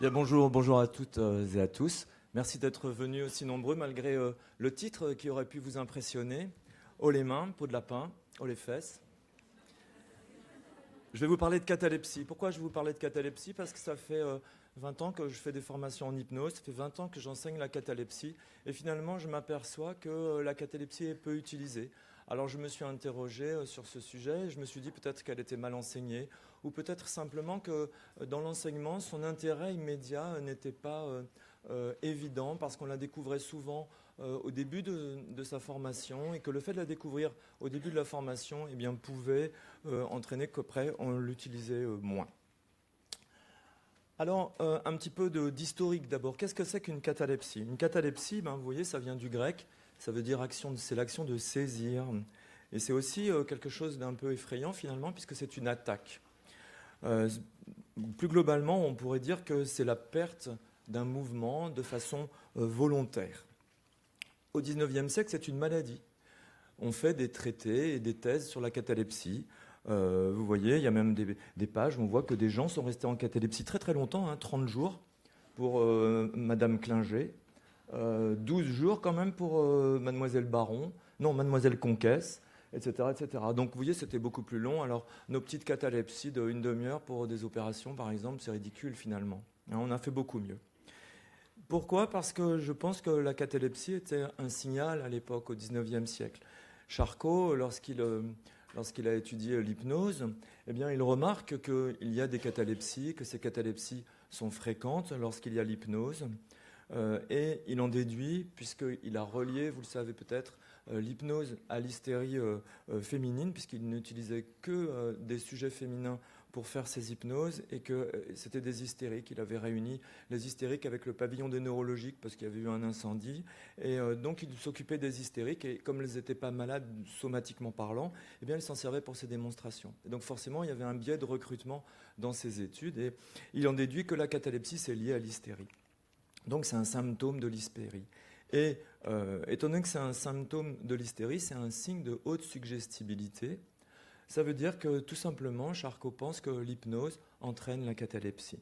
Bien, bonjour à toutes et à tous. Merci d'être venus aussi nombreux malgré le titre qui aurait pu vous impressionner. Haut les mains, peau de lapin, haut les fesses. Je vais vous parler de catalepsie. Pourquoi je vais vous parler de catalepsie? Parce que ça fait 20 ans que je fais des formations en hypnose, ça fait 20 ans que j'enseigne la catalepsie. Et finalement, je m'aperçois que la catalepsie est peu utilisée. Alors je me suis interrogé sur ce sujet et je me suis dit peut-être qu'elle était mal enseignée ou peut-être simplement que dans l'enseignement, son intérêt immédiat n'était pas évident parce qu'on la découvrait souvent au début de sa formation et que le fait de la découvrir au début de la formation eh bien, pouvait entraîner qu'après on l'utilisait moins. Alors, un petit peu d'historique d'abord. Qu'est-ce que c'est qu'une catalepsie? Une catalepsie, vous voyez, ça vient du grec. Ça veut dire c'est l'action de saisir. Et c'est aussi quelque chose d'un peu effrayant finalement, puisque c'est une attaque. Plus globalement, on pourrait dire que c'est la perte d'un mouvement de façon volontaire. Au XIXe siècle, c'est une maladie. On fait des traités et des thèses sur la catalepsie. Vous voyez, il y a même des pages où on voit que des gens sont restés en catalepsie très très longtemps, 30 jours pour Madame Klinger, 12 jours quand même pour Mademoiselle Baron, non, Mademoiselle Conquesse, etc., etc. Donc vous voyez, c'était beaucoup plus long. Alors nos petites catalepsies de une demi-heure pour des opérations, par exemple, c'est ridicule finalement. On a fait beaucoup mieux. Pourquoi? Parce que je pense que la catalepsie était un signal à l'époque, au XIXe siècle. Charcot, lorsqu'il a étudié l'hypnose, eh bien, il remarque qu'il y a des catalepsies, que ces catalepsies sont fréquentes lorsqu'il y a l'hypnose. Et il en déduit, puisqu'il a relié, vous le savez peut-être, l'hypnose à l'hystérie féminine, puisqu'il n'utilisait que des sujets féminins pour faire ses hypnoses, et que c'était des hystériques. Il avait réuni les hystériques avec le pavillon des neurologiques, parce qu'il y avait eu un incendie. Et donc il s'occupait des hystériques, et comme elles n'étaient pas malades somatiquement parlant, eh bien, il s'en servait pour ses démonstrations. Et donc forcément, il y avait un biais de recrutement dans ses études, et il en déduit que la catalepsie, c'est lié à l'hystérie. Donc c'est un symptôme de l'hystérie. Et étant donné que c'est un symptôme de l'hystérie, c'est un signe de haute suggestibilité. Ça veut dire que tout simplement, Charcot pense que l'hypnose entraîne la catalepsie.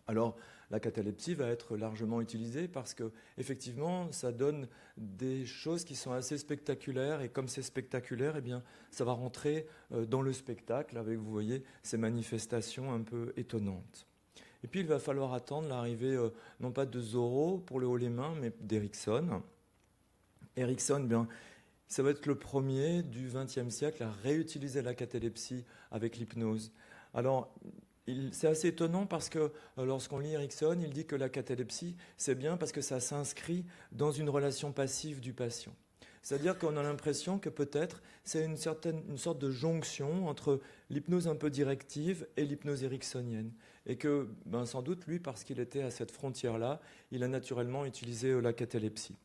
Alors, la catalepsie va être largement utilisée parce que, effectivement, ça donne des choses qui sont assez spectaculaires. Et comme c'est spectaculaire, eh bien, ça va rentrer dans le spectacle avec, vous voyez, ces manifestations un peu étonnantes. Et puis, il va falloir attendre l'arrivée, non pas de Zorro pour le haut les mains, mais d'Erickson. Erickson, bien, ça va être le premier du XXe siècle à réutiliser la catalepsie avec l'hypnose. Alors, c'est assez étonnant parce que lorsqu'on lit Erickson, il dit que la catalepsie, c'est bien parce que ça s'inscrit dans une relation passive du patient. C'est-à-dire qu'on a l'impression que peut-être c'est une sorte de jonction entre l'hypnose un peu directive et l'hypnose ericksonienne. Et que, sans doute, lui, parce qu'il était à cette frontière-là, il a naturellement utilisé la catalepsie.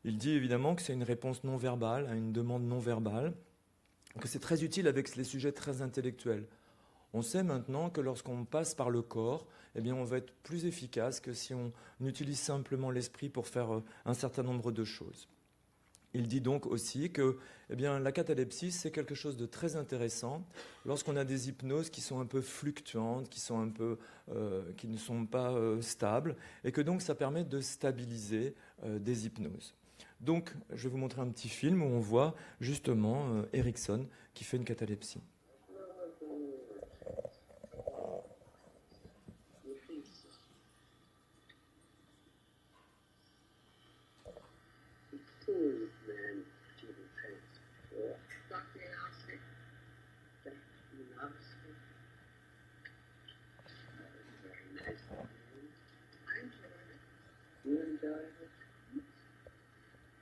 Il dit évidemment que c'est une réponse non verbale à une demande non verbale, que c'est très utile avec les sujets très intellectuels. On sait maintenant que lorsqu'on passe par le corps, eh bien, on va être plus efficace que si on utilise simplement l'esprit pour faire un certain nombre de choses. Il dit donc aussi que la catalepsie, c'est quelque chose de très intéressant lorsqu'on a des hypnoses qui sont un peu fluctuantes, qui ne sont pas stables, et que donc ça permet de stabiliser des hypnoses. Donc, je vais vous montrer un petit film où on voit justement Erickson qui fait une catalepsie.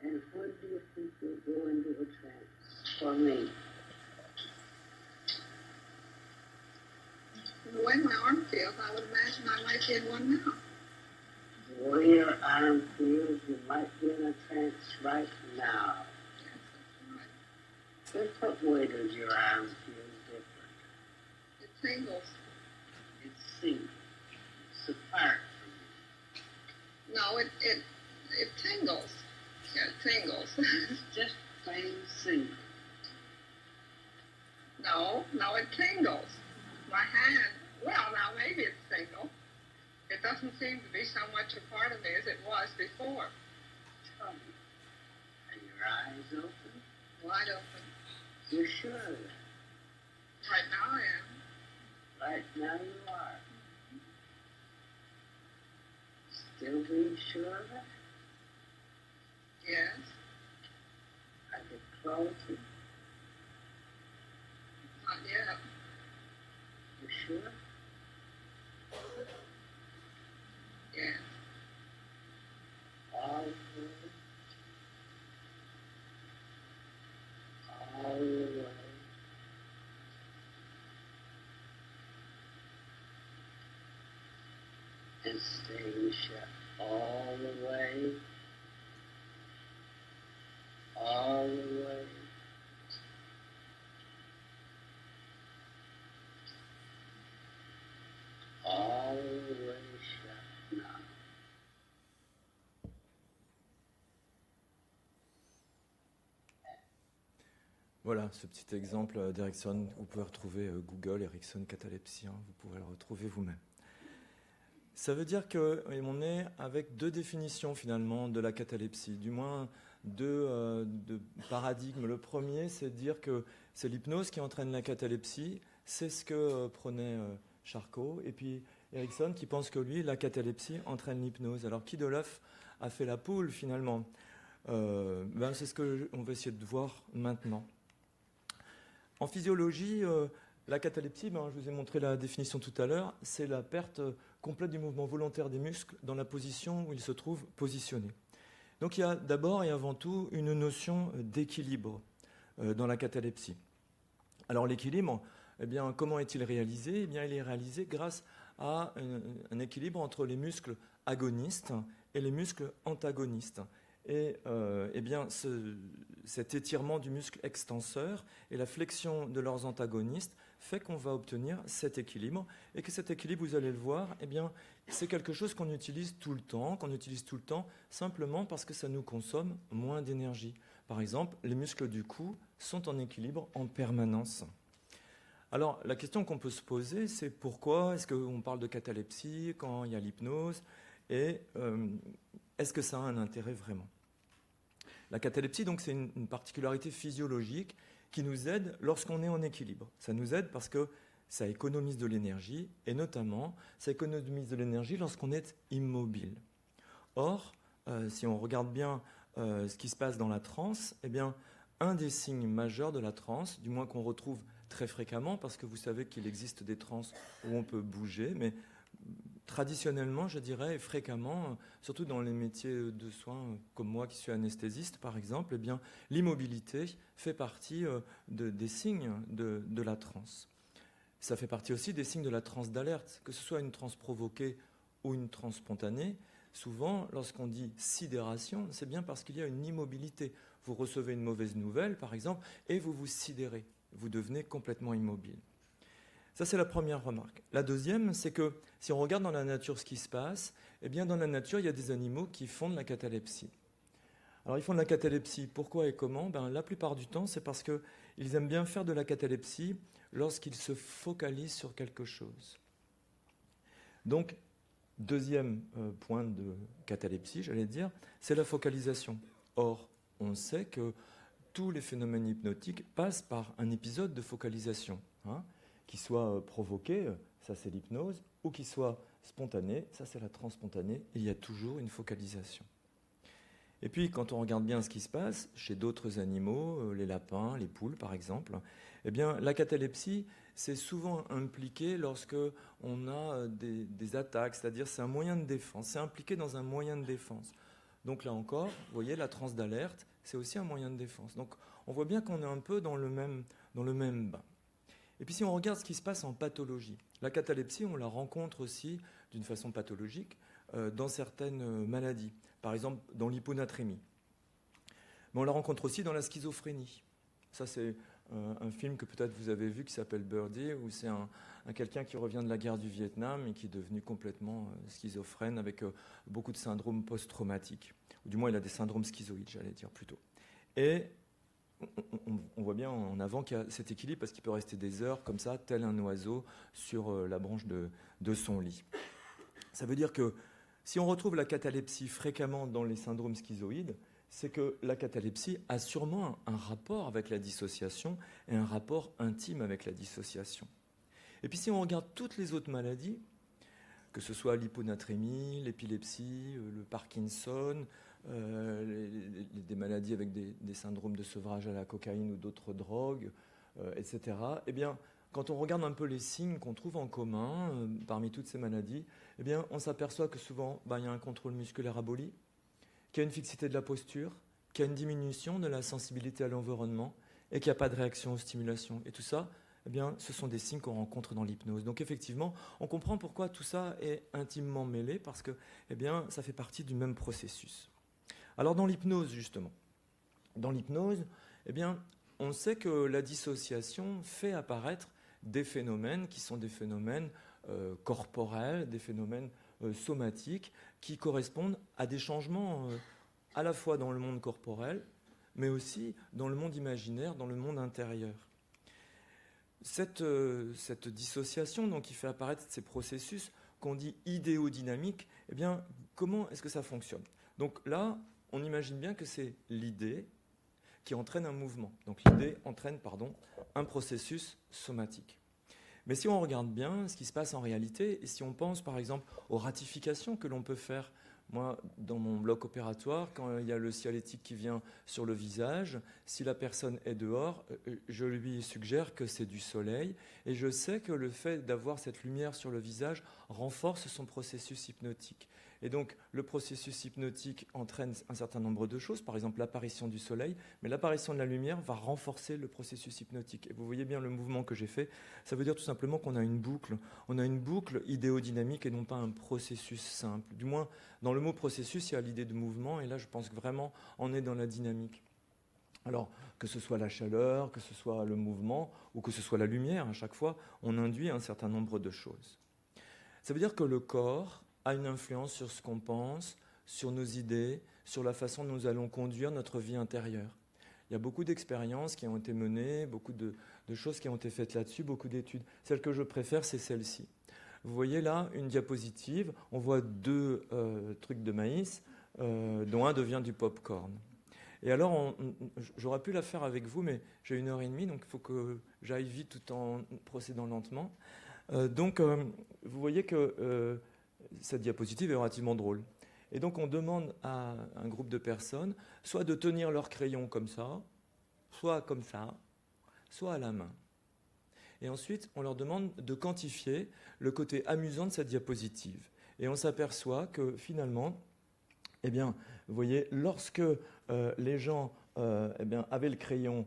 And when do you think you'll go into a trance for me? The way my arm feels, I would imagine I might be in one now. The way your arm feels, you might be in a trance right now. Yes, that's right. Just what way does your arm feel different? It tingles. It seems. It's apart from you. No, it tingles. Yeah, it tingles. It's just plain singing. No, it tingles. My hand, well, now maybe it's tingle. It doesn't seem to be so much a part of me as it was before. Tell me, are your eyes open? Wide open. You're sure of it? Right now I am. Right now you are. Still being sure of it? Yes. Are you closing? Not yet. You sure? Yes. All the way. All the way. And staying shut all the way. All the way. All the way shut now. Voilà, ce petit exemple d'Erickson. Vous pouvez retrouver Google, Erickson catalepsie, hein, vous pourrez le retrouver vous-même. Ça veut dire qu'on est avec deux définitions finalement de la catalepsie, du moins deux paradigmes. Le premier, c'est de dire que c'est l'hypnose qui entraîne la catalepsie, c'est ce que prenait Charcot, et puis Erickson qui pense que lui, la catalepsie entraîne l'hypnose. Alors qui de l'œuf a fait la poule finalement? C'est ce qu'on va essayer de voir maintenant. En physiologie, la catalepsie, je vous ai montré la définition tout à l'heure, c'est la perte complète du mouvement volontaire des muscles dans la position où ils se trouvent positionnés. Donc il y a d'abord et avant tout une notion d'équilibre dans la catalepsie. Alors l'équilibre, comment est-il réalisé? Il est réalisé grâce à un équilibre entre les muscles agonistes et les muscles antagonistes. Et cet étirement du muscle extenseur et la flexion de leurs antagonistes fait qu'on va obtenir cet équilibre, et que cet équilibre, vous allez le voir, c'est quelque chose qu'on utilise tout le temps, simplement parce que ça nous consomme moins d'énergie. Par exemple, les muscles du cou sont en équilibre en permanence. Alors, la question qu'on peut se poser, c'est pourquoi est-ce qu'on parle de catalepsie quand il y a l'hypnose, et est-ce que ça a un intérêt vraiment? La catalepsie, donc, c'est une particularité physiologique qui nous aide lorsqu'on est en équilibre. Ça nous aide parce que ça économise de l'énergie, et notamment, ça économise de l'énergie lorsqu'on est immobile. Or, si on regarde bien ce qui se passe dans la transe, un des signes majeurs de la transe, du moins qu'on retrouve très fréquemment, parce que vous savez qu'il existe des transes où on peut bouger, mais traditionnellement, je dirais, et fréquemment, surtout dans les métiers de soins comme moi qui suis anesthésiste par exemple, l'immobilité fait partie des signes de la transe. Ça fait partie aussi des signes de la transe d'alerte, que ce soit une transe provoquée ou une transe spontanée. Souvent, lorsqu'on dit sidération, c'est bien parce qu'il y a une immobilité. Vous recevez une mauvaise nouvelle, par exemple, et vous vous sidérez. Vous devenez complètement immobile. Ça, c'est la première remarque. La deuxième, c'est que si on regarde dans la nature ce qui se passe, dans la nature, il y a des animaux qui font de la catalepsie. Alors, ils font de la catalepsie. Pourquoi et comment? La plupart du temps, c'est parce qu'ils aiment bien faire de la catalepsie lorsqu'ils se focalisent sur quelque chose. Donc, deuxième point de catalepsie, j'allais dire, c'est la focalisation. Or, on sait que tous les phénomènes hypnotiques passent par un épisode de focalisation, qui soit provoqué, ça c'est l'hypnose, ou qui soit spontané, ça c'est la transe spontanée, il y a toujours une focalisation. Et puis quand on regarde bien ce qui se passe chez d'autres animaux, les lapins, les poules par exemple, la catalepsie c'est souvent impliqué lorsque on a des attaques, c'est-à-dire c'est un moyen de défense, c'est impliqué dans un moyen de défense. Donc là encore, vous voyez, la transe d'alerte, c'est aussi un moyen de défense. Donc on voit bien qu'on est un peu dans le même bain. Et puis si on regarde ce qui se passe en pathologie, la catalepsie, on la rencontre aussi d'une façon pathologique dans certaines maladies, par exemple dans l'hyponatrémie. Mais on la rencontre aussi dans la schizophrénie. Ça, c'est un film que peut-être vous avez vu qui s'appelle Birdie, où c'est quelqu'un qui revient de la guerre du Vietnam et qui est devenu complètement schizophrène avec beaucoup de syndromes post-traumatiques. Ou du moins, il a des syndromes schizoïdes, j'allais dire plutôt. Et on voit bien en avant qu'il y a cet équilibre parce qu'il peut rester des heures comme ça, tel un oiseau sur la branche de son lit. Ça veut dire que si on retrouve la catalepsie fréquemment dans les syndromes schizoïdes, c'est que la catalepsie a sûrement un rapport avec la dissociation et un rapport intime avec la dissociation. Et puis si on regarde toutes les autres maladies, que ce soit l'hyponatrémie, l'épilepsie, le Parkinson, des maladies avec des syndromes de sevrage à la cocaïne ou d'autres drogues, etc., eh bien, quand on regarde un peu les signes qu'on trouve en commun parmi toutes ces maladies, eh bien, on s'aperçoit que souvent, il y a un contrôle musculaire aboli, qu'il y a une fixité de la posture, qu'il y a une diminution de la sensibilité à l'environnement et qu'il n'y a pas de réaction aux stimulations. Et tout ça, eh bien, ce sont des signes qu'on rencontre dans l'hypnose. Donc effectivement, on comprend pourquoi tout ça est intimement mêlé, parce que eh bien, ça fait partie du même processus. Alors dans l'hypnose, justement, dans l'hypnose, eh bien, on sait que la dissociation fait apparaître des phénomènes qui sont des phénomènes corporels, des phénomènes somatiques, qui correspondent à des changements à la fois dans le monde corporel, mais aussi dans le monde imaginaire, dans le monde intérieur. Cette dissociation donc, qui fait apparaître ces processus qu'on dit idéodynamiques, eh bien, comment est-ce que ça fonctionne? Donc là, on imagine bien que c'est l'idée qui entraîne un mouvement. Donc l'idée entraîne un processus somatique. Mais si on regarde bien ce qui se passe en réalité, et si on pense par exemple aux ratifications que l'on peut faire, moi dans mon bloc opératoire, quand il y a le cialétique qui vient sur le visage, si la personne est dehors, je lui suggère que c'est du soleil, et je sais que le fait d'avoir cette lumière sur le visage renforce son processus hypnotique. Et donc, le processus hypnotique entraîne un certain nombre de choses, par exemple l'apparition du soleil, mais l'apparition de la lumière va renforcer le processus hypnotique. Et vous voyez bien le mouvement que j'ai fait, ça veut dire tout simplement qu'on a une boucle. On a une boucle idéodynamique et non pas un processus simple. Du moins, dans le mot processus, il y a l'idée de mouvement, et là, je pense que vraiment, on est dans la dynamique. Alors, que ce soit la chaleur, que ce soit le mouvement, ou que ce soit la lumière, à chaque fois, on induit un certain nombre de choses. Ça veut dire que le corps a une influence sur ce qu'on pense, sur nos idées, sur la façon dont nous allons conduire notre vie intérieure. Il y a beaucoup d'expériences qui ont été menées, beaucoup de choses qui ont été faites là-dessus, beaucoup d'études. Celle que je préfère, c'est celle-ci. Vous voyez là une diapositive, on voit deux trucs de maïs, dont un devient du pop-corn. Et alors, j'aurais pu la faire avec vous, mais j'ai 1h30, donc il faut que j'aille vite tout en procédant lentement. Vous voyez que cette diapositive est relativement drôle. Et donc, on demande à un groupe de personnes soit de tenir leur crayon comme ça, soit à la main. Et ensuite, on leur demande de quantifier le côté amusant de cette diapositive. Et on s'aperçoit que finalement, eh bien, vous voyez, lorsque les gens avaient le crayon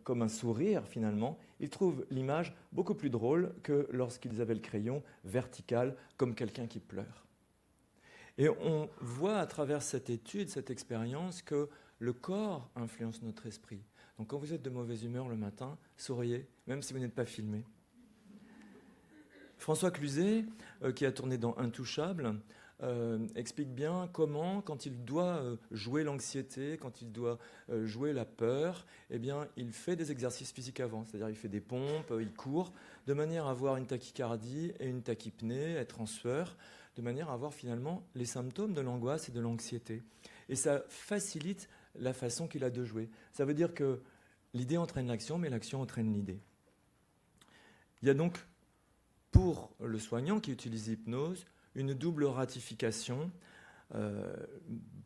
comme un sourire, finalement, ils trouvent l'image beaucoup plus drôle que lorsqu'ils avaient le crayon vertical, comme quelqu'un qui pleure. Et on voit à travers cette étude, cette expérience, que le corps influence notre esprit. Donc quand vous êtes de mauvaise humeur le matin, souriez, même si vous n'êtes pas filmé. François Cluzet, qui a tourné dans Intouchable, explique bien comment, quand il doit jouer l'anxiété, quand il doit jouer la peur, eh bien, il fait des exercices physiques avant. C'est-à-dire il fait des pompes, il court, de manière à avoir une tachycardie et une tachypnée, être en sueur, de manière à avoir finalement les symptômes de l'angoisse et de l'anxiété. Et ça facilite la façon qu'il a de jouer. Ça veut dire que l'idée entraîne l'action, mais l'action entraîne l'idée. Il y a donc, pour le soignant qui utilise l'hypnose, une double ratification.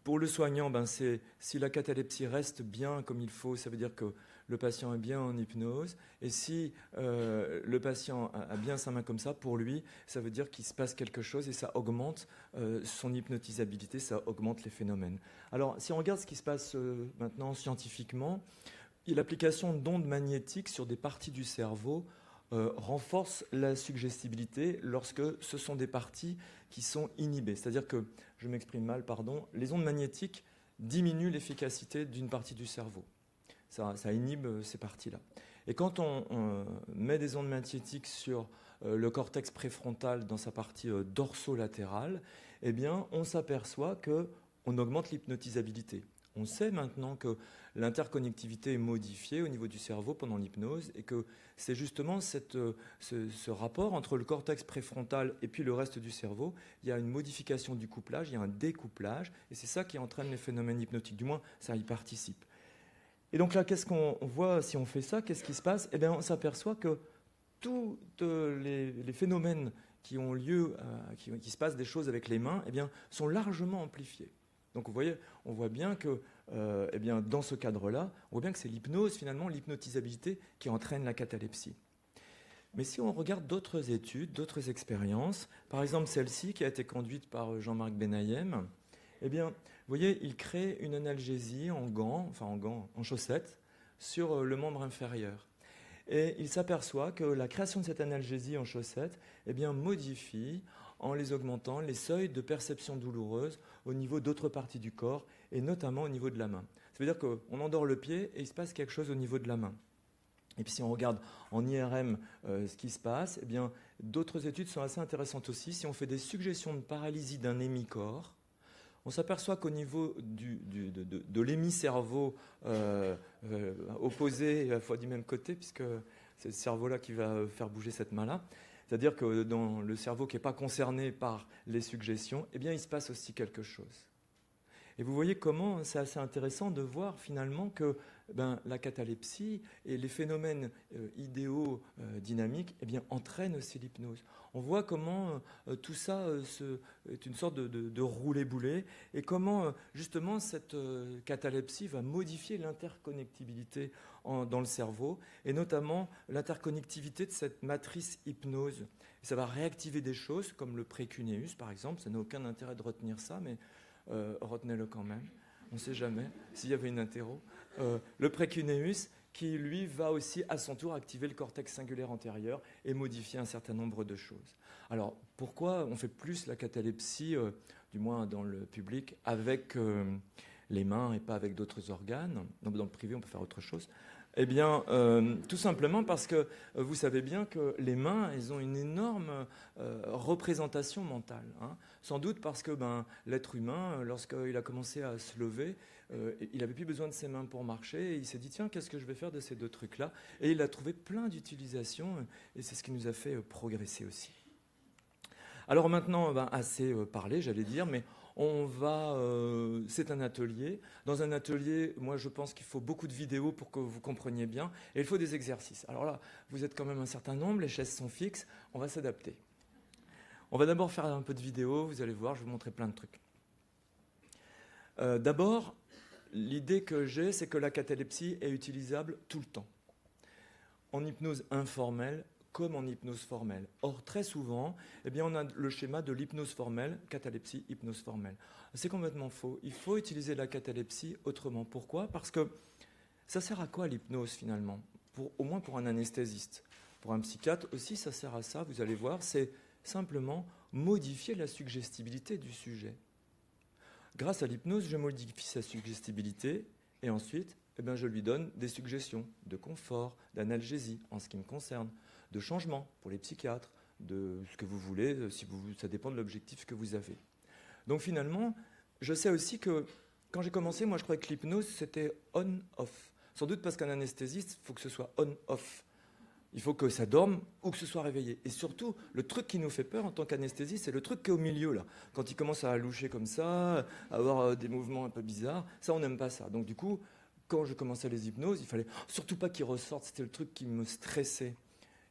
Pour le soignant, c'est si la catalepsie reste bien comme il faut, ça veut dire que le patient est bien en hypnose. Et si le patient a bien sa main comme ça, pour lui, ça veut dire qu'il se passe quelque chose et ça augmente son hypnotisabilité, ça augmente les phénomènes. Alors, si on regarde ce qui se passe maintenant scientifiquement, l'application d'ondes magnétiques sur des parties du cerveau renforce la suggestibilité lorsque ce sont des parties qui sont inhibées. C'est-à-dire que, je m'exprime mal, pardon, les ondes magnétiques diminuent l'efficacité d'une partie du cerveau. Ça inhibe ces parties-là. Et quand on met des ondes magnétiques sur le cortex préfrontal dans sa partie dorsolatérale, eh bien, on s'aperçoit qu'on augmente l'hypnotisabilité. On sait maintenant que l'interconnectivité est modifiée au niveau du cerveau pendant l'hypnose et que c'est justement ce rapport entre le cortex préfrontal et puis le reste du cerveau. Il y a une modification du couplage, il y a un découplage et c'est ça qui entraîne les phénomènes hypnotiques. Du moins, ça y participe. Et donc là, qu'est-ce qu'on voit si on fait ça? Qu'est-ce qui se passe? Eh bien, on s'aperçoit que tous les phénomènes qui ont lieu, qui se passent des choses avec les mains, eh bien, sont largement amplifiés. Donc vous voyez, on voit bien que eh bien, dans ce cadre-là, on voit bien que c'est l'hypnose, finalement, l'hypnotisabilité qui entraîne la catalepsie. Mais si on regarde d'autres études, d'autres expériences, par exemple celle-ci qui a été conduite par Jean-Marc Benayem, eh bien, vous voyez, il crée une analgésie en gants, en chaussettes, sur le membre inférieur. Et il s'aperçoit que la création de cette analgésie en chaussettes eh bien, modifie, en les augmentant, les seuils de perception douloureuse au niveau d'autres parties du corps, et notamment au niveau de la main. Ça veut dire qu'on endort le pied et il se passe quelque chose au niveau de la main. Et puis si on regarde en IRM ce qui se passe, eh bien, d'autres études sont assez intéressantes aussi. Si on fait des suggestions de paralysie d'un hémicorps, on s'aperçoit qu'au niveau de l'hémicerveau opposé, à la fois du même côté, puisque c'est le cerveau-là qui va faire bouger cette main-là, c'est-à-dire que dans le cerveau qui n'est pas concerné par les suggestions, eh bien, il se passe aussi quelque chose. Et vous voyez comment c'est assez intéressant de voir finalement que la catalepsie et les phénomènes idéaux dynamiques eh bien, entraînent aussi l'hypnose. On voit comment tout ça est une sorte de roulé-boulé et comment justement cette catalepsie va modifier l'interconnectivité dans le cerveau et notamment l'interconnectivité de cette matrice hypnose. Et ça va réactiver des choses comme le précuneus par exemple. Ça n'a aucun intérêt de retenir ça, mais retenez-le quand même. On ne sait jamais s'il y avait une interro. Le précuneus qui, lui, va aussi à son tour activer le cortex singulaire antérieur et modifier un certain nombre de choses. Alors, pourquoi on fait plus la catalepsie, du moins dans le public, avec les mains et pas avec d'autres organes? Dans le privé, on peut faire autre chose. Eh bien, tout simplement parce que vous savez bien que les mains, elles ont une énorme représentation mentale. Hein. Sans doute parce que l'être humain, lorsqu'il a commencé à se lever, il n'avait plus besoin de ses mains pour marcher. Et il s'est dit, tiens, qu'est-ce que je vais faire de ces deux trucs-là? Et il a trouvé plein d'utilisations. Et c'est ce qui nous a fait progresser aussi. Alors maintenant, assez parlé, j'allais dire, mais on va... c'est un atelier. Dans un atelier, moi, je pense qu'il faut beaucoup de vidéos pour que vous compreniez bien. Et il faut des exercices. Alors là, vous êtes quand même un certain nombre, les chaises sont fixes, on va s'adapter. On va d'abord faire un peu de vidéo, vous allez voir, je vais vous montrer plein de trucs. D'abord, l'idée que j'ai, c'est que la catalepsie est utilisable tout le temps. En hypnose informelle, comme en hypnose formelle. Or, très souvent, eh bien, on a le schéma de l'hypnose formelle, catalepsie, hypnose formelle. C'est complètement faux. Il faut utiliser la catalepsie autrement. Pourquoi? Parce que ça sert à quoi l'hypnose finalement? Au moins pour un anesthésiste. Pour un psychiatre aussi, ça sert à ça, vous allez voir, c'est simplement modifier la suggestibilité du sujet. Grâce à l'hypnose, je modifie sa suggestibilité et ensuite, eh bien, je lui donne des suggestions de confort, d'analgésie en ce qui me concerne, de changement pour les psychiatres, de ce que vous voulez, ça dépend de l'objectif que vous avez. Donc finalement, je sais aussi que quand j'ai commencé, moi je croyais que l'hypnose c'était on-off. Sans doute parce qu'un anesthésiste, il faut que ce soit on-off. Il faut que ça dorme ou que ce soit réveillé. Et surtout, le truc qui nous fait peur en tant qu'anesthésiste, c'est le truc qui est au milieu, là. Quand il commence à loucher comme ça, à avoir des mouvements un peu bizarres, ça, on n'aime pas ça. Donc du coup, quand je commençais les hypnoses, il fallait surtout pas qu'ils ressortent. C'était le truc qui me stressait.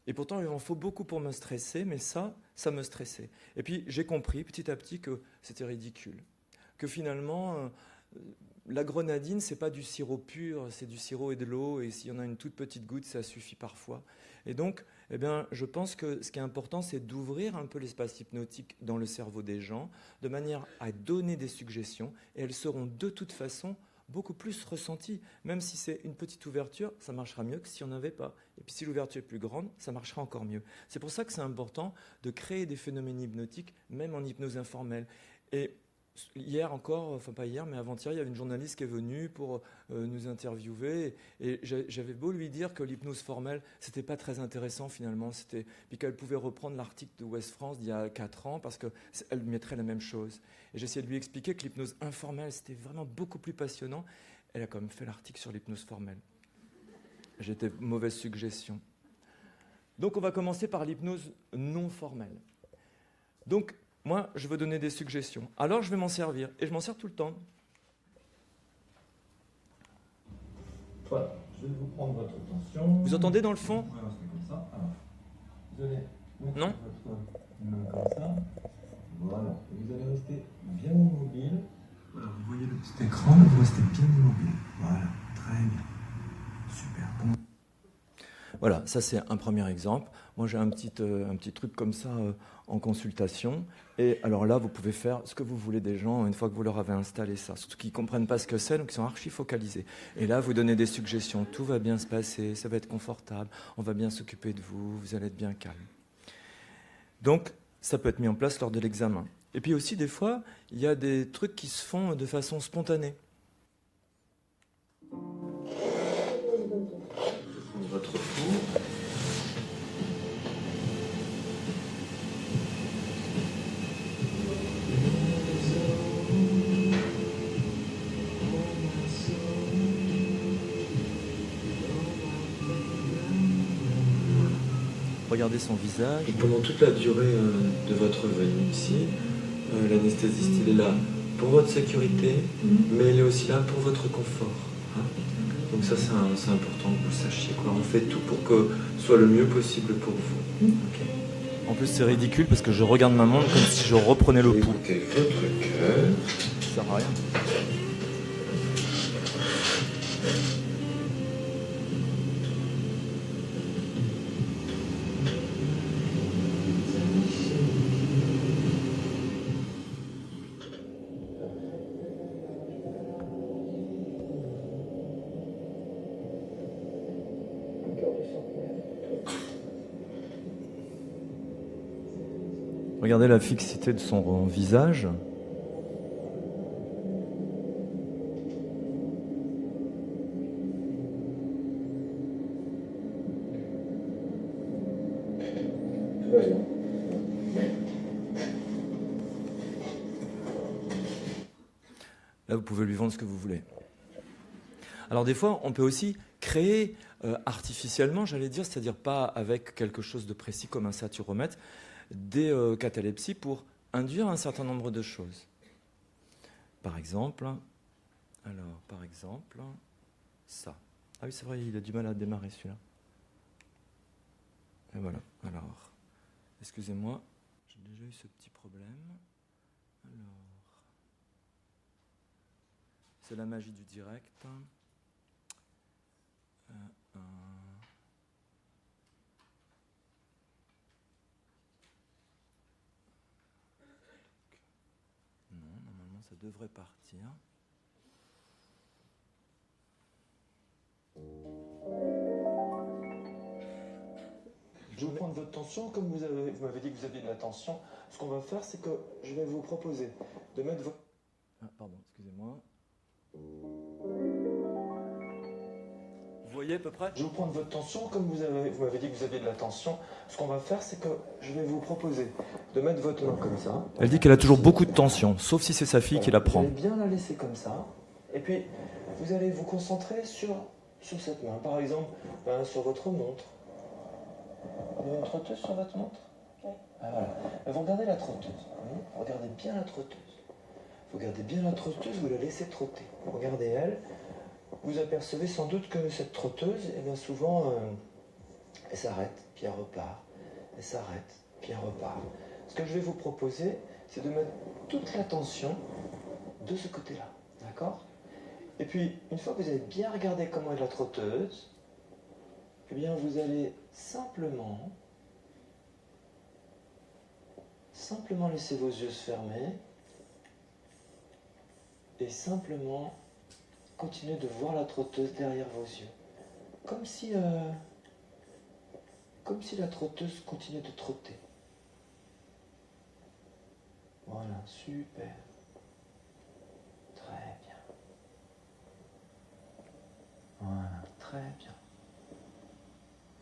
Et pourtant, il en faut beaucoup pour me stresser, mais ça me stressait. Et puis, j'ai compris petit à petit que c'était ridicule. Que finalement, la grenadine, c'est pas du sirop pur, c'est du sirop et de l'eau, et s'il y en a une toute petite goutte, ça suffit parfois. Et donc, eh bien, je pense que ce qui est important, c'est d'ouvrir un peu l'espace hypnotique dans le cerveau des gens, de manière à donner des suggestions, et elles seront de toute façon beaucoup plus ressenties. Même si c'est une petite ouverture, ça marchera mieux que s'il n'y en avait pas. Et puis si l'ouverture est plus grande, ça marchera encore mieux. C'est pour ça que c'est important de créer des phénomènes hypnotiques, même en hypnose informelle. Et Hier encore, enfin pas hier, mais avant-hier, il y avait une journaliste qui est venue pour nous interviewer. Et j'avais beau lui dire que l'hypnose formelle, c'était pas très intéressant finalement. Puis qu'elle pouvait reprendre l'article de Ouest France d'il y a 4 ans parce qu'elle mettrait la même chose. Et j'essayais de lui expliquer que l'hypnose informelle, c'était vraiment beaucoup plus passionnant. Elle a quand même fait l'article sur l'hypnose formelle. J'étais mauvaise suggestion. Donc on va commencer par l'hypnose non formelle. Donc, moi, je veux donner des suggestions. Alors, je vais m'en servir. Et je m'en sers tout le temps. Voilà, je vais vous prendre votre tension. Vous entendez dans le fond? Ouais, c'est comme ça. Alors, vous allez mettre Non votre main comme ça. Voilà. Et vous allez rester bien immobile. Voilà, vous voyez le petit écran, vous restez bien immobile. Voilà, très bien. Super. Bon. Voilà, ça c'est un premier exemple. Moi j'ai un petit truc comme ça en consultation. Et alors là, vous pouvez faire ce que vous voulez des gens une fois que vous leur avez installé ça. Surtout qu'ils ne comprennent pas ce que c'est, donc ils sont archi focalisés. Et là, vous donnez des suggestions. Tout va bien se passer, ça va être confortable, on va bien s'occuper de vous, vous allez être bien calme. Donc, ça peut être mis en place lors de l'examen. Et puis aussi, des fois, il y a des trucs qui se font de façon spontanée. Votre tour. Regardez son visage. Et pendant toute la durée de votre venue ici, l'anesthésiste il est là pour votre sécurité, mais il est aussi là pour votre confort. Hein. Donc ça c'est important que vous le sachiez. Quoi. On fait tout pour que ce soit le mieux possible pour vous. Okay. En plus c'est ridicule parce que je regarde ma montre comme si je reprenais le pouls. Écoutez votre cœur. Ça sert à rien. Regardez la fixité de son visage. Tout va bien. Là, vous pouvez lui vendre ce que vous voulez. Alors des fois, on peut aussi créer artificiellement, j'allais dire, c'est-à-dire pas avec quelque chose de précis comme un saturomètre, des catalepsies pour induire un certain nombre de choses. Par exemple, ça. Ah oui, c'est vrai, il a du mal à démarrer celui-là. Et voilà, alors, excusez-moi, j'ai déjà eu ce petit problème. Alors, c'est la magie du direct. Ça devrait partir. Je vais prendre votre tension, comme vous m'avez dit que vous aviez de la tension. Ce qu'on va faire, c'est que je vais vous proposer de mettre votre... Ah, pardon, excusez-moi. Vous voyez à peu près? Je vais vous prendre votre tension, comme vous m'avez dit que vous aviez de la tension. Ce qu'on va faire, c'est que je vais vous proposer de mettre votre main comme ça. Elle dit qu'elle a toujours beaucoup de tension, sauf si c'est sa fille qui la prend. Vous allez bien la laisser comme ça. Et puis, vous allez vous concentrer sur cette main. Par exemple, sur votre montre. Vous avez une trotteuse sur votre montre? Oui. Ah, voilà. Vous regardez la trotteuse. Regardez bien la trotteuse. Vous regardez bien la trotteuse, vous la laissez trotter. Regardez elle. Vous apercevez sans doute que cette trotteuse, eh bien souvent, elle s'arrête, puis elle repart. Elle s'arrête, puis elle repart. Ce que je vais vous proposer, c'est de mettre toute l'attention de ce côté-là. D'accord? Et puis, une fois que vous avez bien regardé comment est la trotteuse, eh bien, vous allez simplement laisser vos yeux se fermer et simplement continuez de voir la trotteuse derrière vos yeux. Comme si la trotteuse continuait de trotter. Voilà, super. Très bien.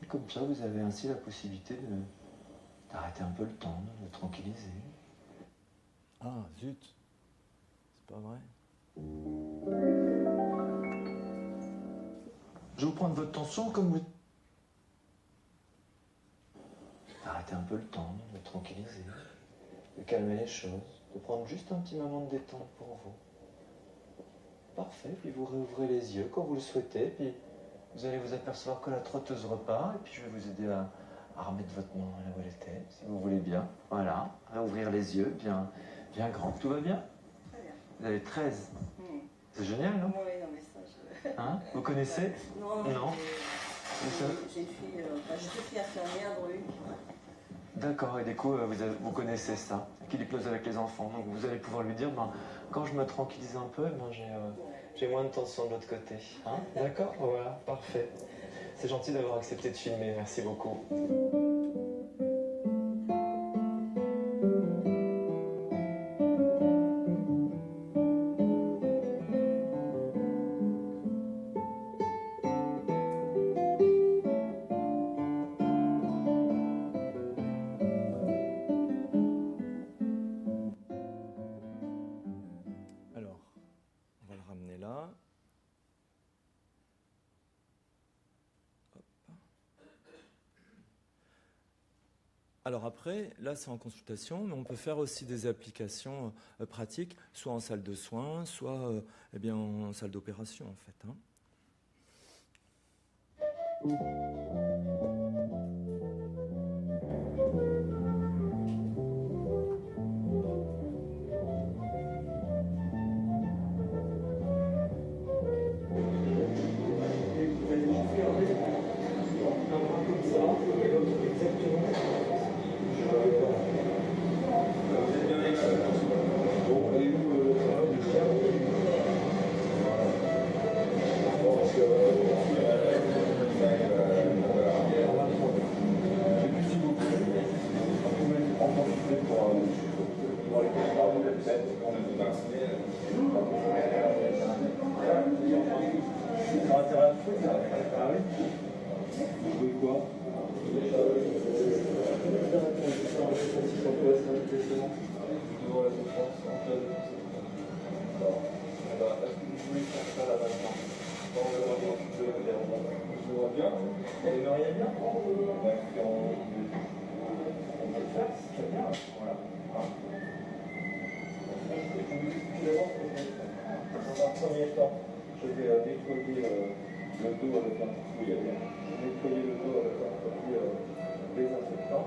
Et comme ça, vous avez ainsi la possibilité d'arrêter un peu le temps, de le tranquilliser. Ah, zut. C'est pas vrai. Je vais vous prendre votre tension comme vous... D'arrêter un peu le temps, de le tranquilliser, de calmer les choses, de prendre juste un petit moment de détente pour vous. Parfait, puis vous réouvrez les yeux quand vous le souhaitez, puis vous allez vous apercevoir que la trotteuse repart, et puis je vais vous aider à remettre votre main là où elle était, si vous voulez bien. Voilà, à ouvrir les yeux, bien grand. Tout va bien? Très bien. Vous avez 13. C'est génial, non? Oui, non, mais ça, je... Hein? Vous connaissez? Non. J'ai une fille, je suis infirmière, donc... D'accord, et du coup, vous connaissez ça, qu'il hypnose avec les enfants. Donc vous allez pouvoir lui dire, quand je me tranquillise un peu, j'ai moins de tension de l'autre côté. Hein? D'accord? Voilà, parfait. C'est gentil d'avoir accepté de filmer, merci beaucoup. Alors, on va le ramener là. Hop. Alors après, là c'est en consultation, mais on peut faire aussi des applications pratiques, soit en salle de soins, soit en salle d'opération en fait. Hein. Dans un premier temps, je vais nettoyer le dos avec un coucouille. Nettoyer le dos avec un coucouille désinfectant.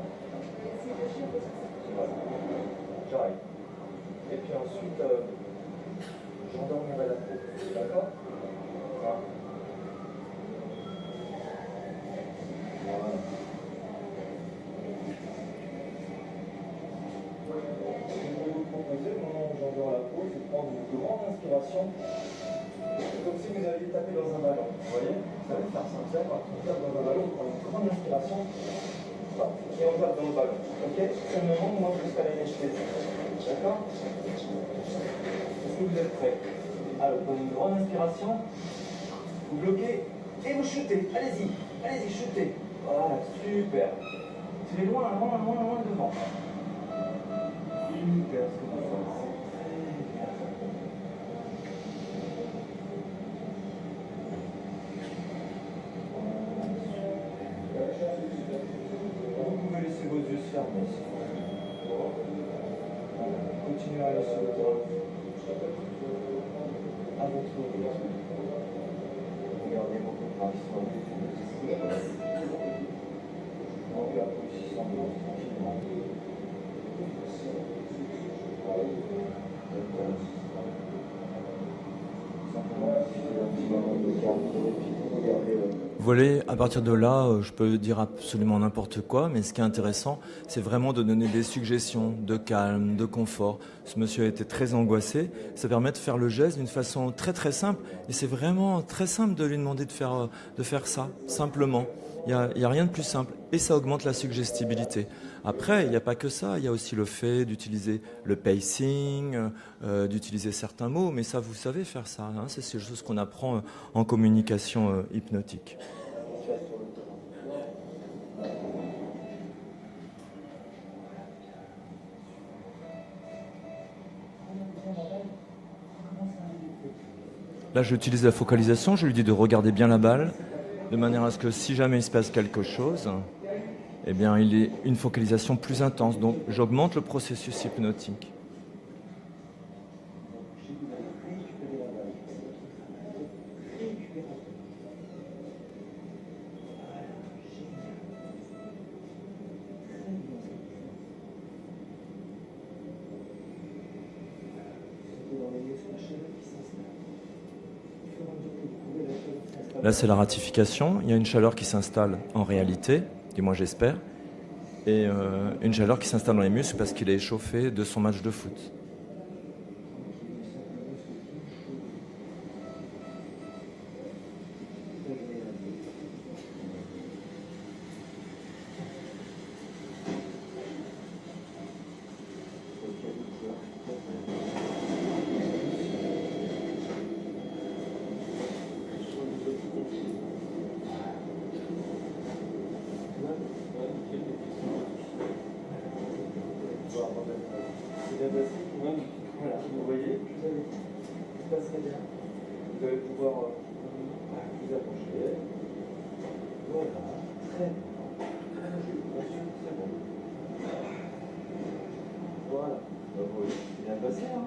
Voilà. J'arrive. Et puis ensuite, j'endormirai la peau. D'accord? Voilà. Je vais vous proposer, au moment où j'endors la peau, de prendre une grande inspiration, comme si vous alliez taper dans un ballon. Vous voyez? Vous savez faire ça, quand on tape dans un ballon, on prend une grande inspiration, et on tape dans le ballon. Ok? C'est le moment où moi je vais aller les jeter. D'accord? Est-ce que vous êtes prêts? Alors, prenez une grande inspiration, vous bloquez, et vous shootez. Allez-y, allez-y, shootez. Voilà, super. C'est loin devant. Super, ce que vous faites. Vous pouvez laisser vos yeux se fermer. Continuez à aller sur le droit. À votre rythme. Regardez vos bras sur les yeux. La position de l'autre tranquillement. Vous voyez, à partir de là, je peux dire absolument n'importe quoi, mais ce qui est intéressant, c'est vraiment de donner des suggestions de calme, de confort. Ce monsieur a été très angoissé, ça permet de faire le geste d'une façon très très simple, et c'est vraiment très simple de lui demander de faire ça, simplement. Il n'y a rien de plus simple, et ça augmente la suggestibilité. Après, il n'y a pas que ça, il y a aussi le fait d'utiliser le pacing, d'utiliser certains mots, mais ça, vous savez faire ça, hein, c'est des choses qu'on apprend en communication hypnotique. Là, j'utilise la focalisation, je lui dis de regarder bien la balle, de manière à ce que si jamais il se passe quelque chose, eh bien, il ait une focalisation plus intense. Donc, j'augmente le processus hypnotique. Là, c'est la ratification. Il y a une chaleur qui s'installe en réalité, du moins j'espère, et une chaleur qui s'installe dans les muscles parce qu'il est échauffé de son match de foot. Voilà, vous voyez, ça se passe très bien. Vous allez pouvoir vous approcher. Voilà, très bien. C'est bon. Voilà. Oui, c'est bien passé, hein.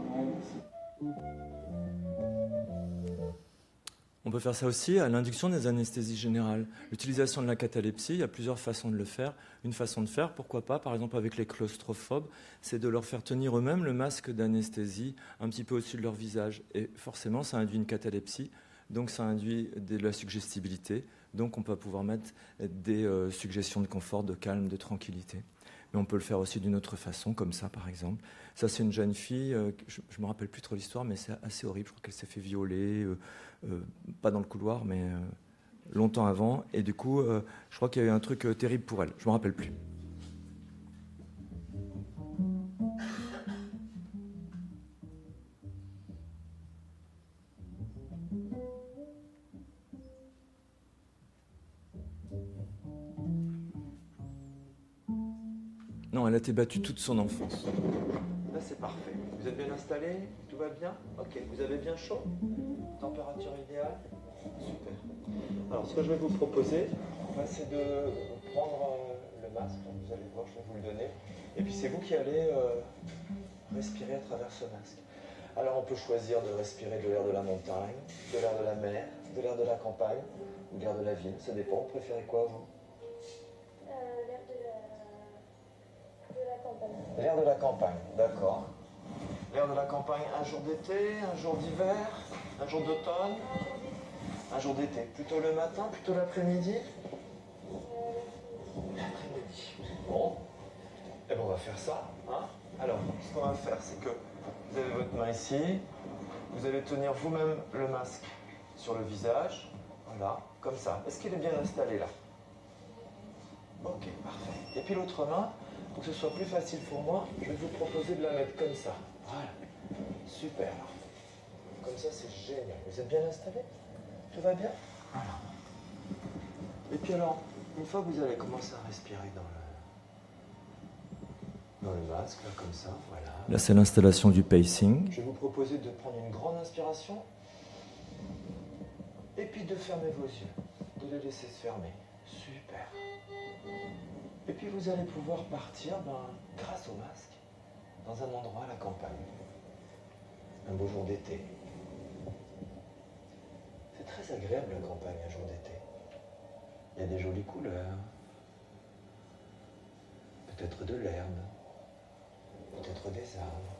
On peut faire ça aussi à l'induction des anesthésies générales. L'utilisation de la catalepsie, il y a plusieurs façons de le faire. Une façon de faire, pourquoi pas, par exemple avec les claustrophobes, c'est de leur faire tenir eux-mêmes le masque d'anesthésie un petit peu au-dessus de leur visage. Et forcément, ça induit une catalepsie, donc ça induit de la suggestibilité. Donc on peut pouvoir mettre des suggestions de confort, de calme, de tranquillité. Mais on peut le faire aussi d'une autre façon, comme ça par exemple. Ça, c'est une jeune fille, je ne me rappelle plus trop l'histoire, mais c'est assez horrible. Je crois qu'elle s'est fait violer, pas dans le couloir, mais longtemps avant. Et du coup, je crois qu'il y a eu un truc terrible pour elle. Je ne me rappelle plus. Non, elle a été battue toute son enfance. Là, c'est parfait. Vous êtes bien installé? Tout va bien? Ok. Vous avez bien chaud? Température idéale? Super. Alors, ce que je vais vous proposer, c'est de prendre le masque. Donc, vous allez voir, je vais vous le donner. Et puis, c'est vous qui allez respirer à travers ce masque. Alors, on peut choisir de respirer de l'air de la montagne, de l'air de la mer, de l'air de la campagne ou de l'air de la ville. Ça dépend. Vous préférez quoi, vous? L'air de la campagne. L'air de la campagne, d'accord. L'air de la campagne, un jour d'été, un jour d'hiver, un jour d'automne, un jour d'été. Plutôt le matin, plutôt l'après-midi? L'après-midi. Bon. Eh bien, on va faire ça. Hein. Alors, ce qu'on va faire, c'est que vous avez votre main ici. Vous allez tenir vous-même le masque sur le visage. Voilà, comme ça. Est-ce qu'il est bien installé là? Ok, parfait. Et puis l'autre main, pour que ce soit plus facile pour moi, je vais vous proposer de la mettre comme ça. Voilà. Super. Comme ça, c'est génial. Vous êtes bien installé? Tout va bien? Voilà. Et puis alors, une fois que vous allez commencer à respirer dans le masque, là, comme ça, voilà. Là, c'est l'installation du pacing. Je vais vous proposer de prendre une grande inspiration et puis de fermer vos yeux, de les laisser se fermer. Super. Et puis vous allez pouvoir partir, grâce au masque, dans un endroit à la campagne. Un beau jour d'été. C'est très agréable la campagne un jour d'été. Il y a des jolies couleurs. Peut-être de l'herbe. Peut-être des arbres.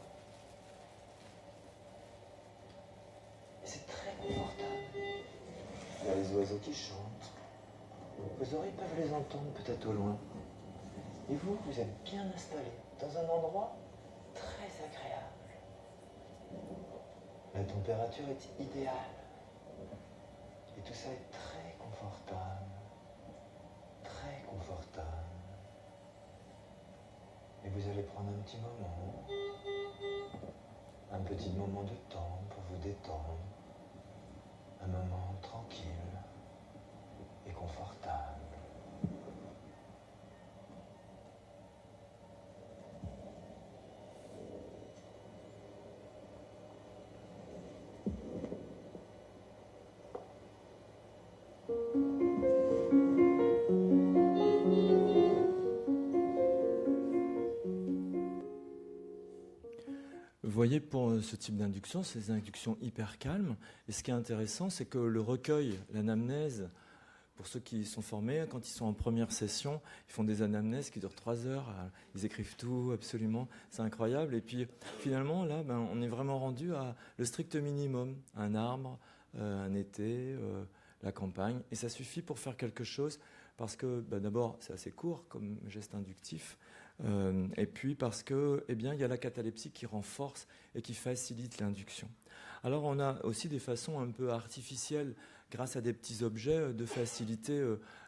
Et c'est très confortable. Il y a les oiseaux qui chantent. Vos oreilles peuvent les entendre peut-être au loin. Et vous, vous êtes bien installé dans un endroit très agréable. La température est idéale. Et tout ça est très confortable. Très confortable. vous allez prendre un petit moment de temps pour vous détendre, un moment tranquille et confortable. Vous voyez, pour ce type d'induction, c'est des inductions hyper calmes. Et ce qui est intéressant, c'est que le recueil, l'anamnèse, pour ceux qui sont formés, quand ils sont en première session, ils font des anamnèses qui durent 3 heures. Ils écrivent tout, absolument. C'est incroyable. Et puis, finalement, là, on est vraiment rendu à le strict minimum. Un arbre, un été, la campagne. Et ça suffit pour faire quelque chose parce que, d'abord, c'est assez court comme geste inductif. Et puis parce que, il y a la catalepsie qui renforce et qui facilite l'induction. Alors on a aussi des façons un peu artificielles, grâce à des petits objets, de faciliter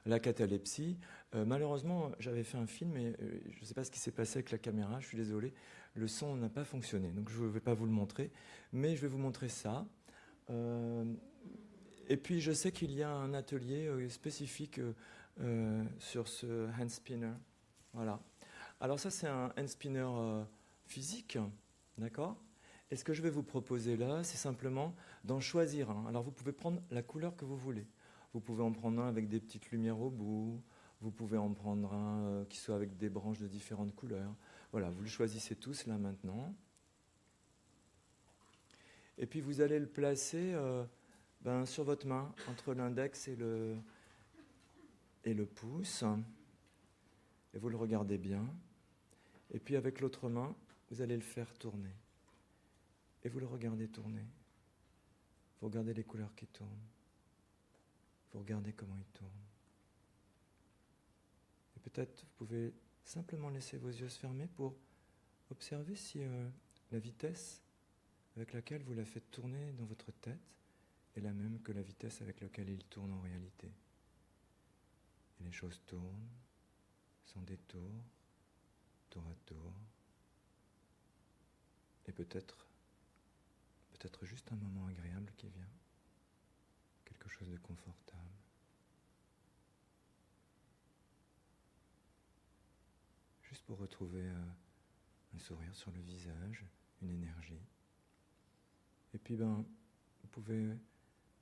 la catalepsie. Malheureusement, j'avais fait un film et je ne sais pas ce qui s'est passé avec la caméra, je suis désolé, le son n'a pas fonctionné, donc je ne vais pas vous le montrer, mais je vais vous montrer ça. Et puis je sais qu'il y a un atelier spécifique sur ce hand spinner. Voilà. Alors ça, c'est un hand spinner physique, d'accord ? Et ce que je vais vous proposer là, c'est simplement d'en choisir un. Alors vous pouvez prendre la couleur que vous voulez. Vous pouvez en prendre un avec des petites lumières au bout. Vous pouvez en prendre un qui soit avec des branches de différentes couleurs. Voilà, vous le choisissez tous là maintenant. Et puis vous allez le placer sur votre main, entre l'index et le pouce. Et vous le regardez bien. Et puis avec l'autre main, vous allez le faire tourner. Et vous le regardez tourner. Vous regardez les couleurs qui tournent. Vous regardez comment il tourne. Et peut-être vous pouvez simplement laisser vos yeux se fermer pour observer si la vitesse avec laquelle vous la faites tourner dans votre tête est la même que la vitesse avec laquelle il tourne en réalité. Et les choses tournent, sans détour, tour à tour. Et peut-être juste un moment agréable qui vient. Quelque chose de confortable. Juste pour retrouver un sourire sur le visage, une énergie. Et puis vous pouvez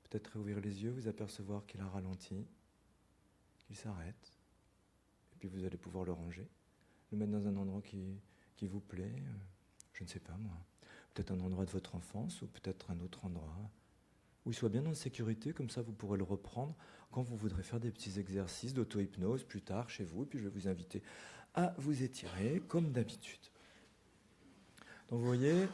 peut-être réouvrir les yeux, vous apercevoir qu'il a ralenti, qu'il s'arrête. Et puis vous allez pouvoir le ranger, le mettre dans un endroit qui vous plaît, je ne sais pas moi. Peut-être un endroit de votre enfance ou peut-être un autre endroit où il soit bien en sécurité, comme ça vous pourrez le reprendre quand vous voudrez faire des petits exercices d'auto-hypnose plus tard chez vous. Et puis je vais vous inviter à vous étirer comme d'habitude. Donc vous voyez,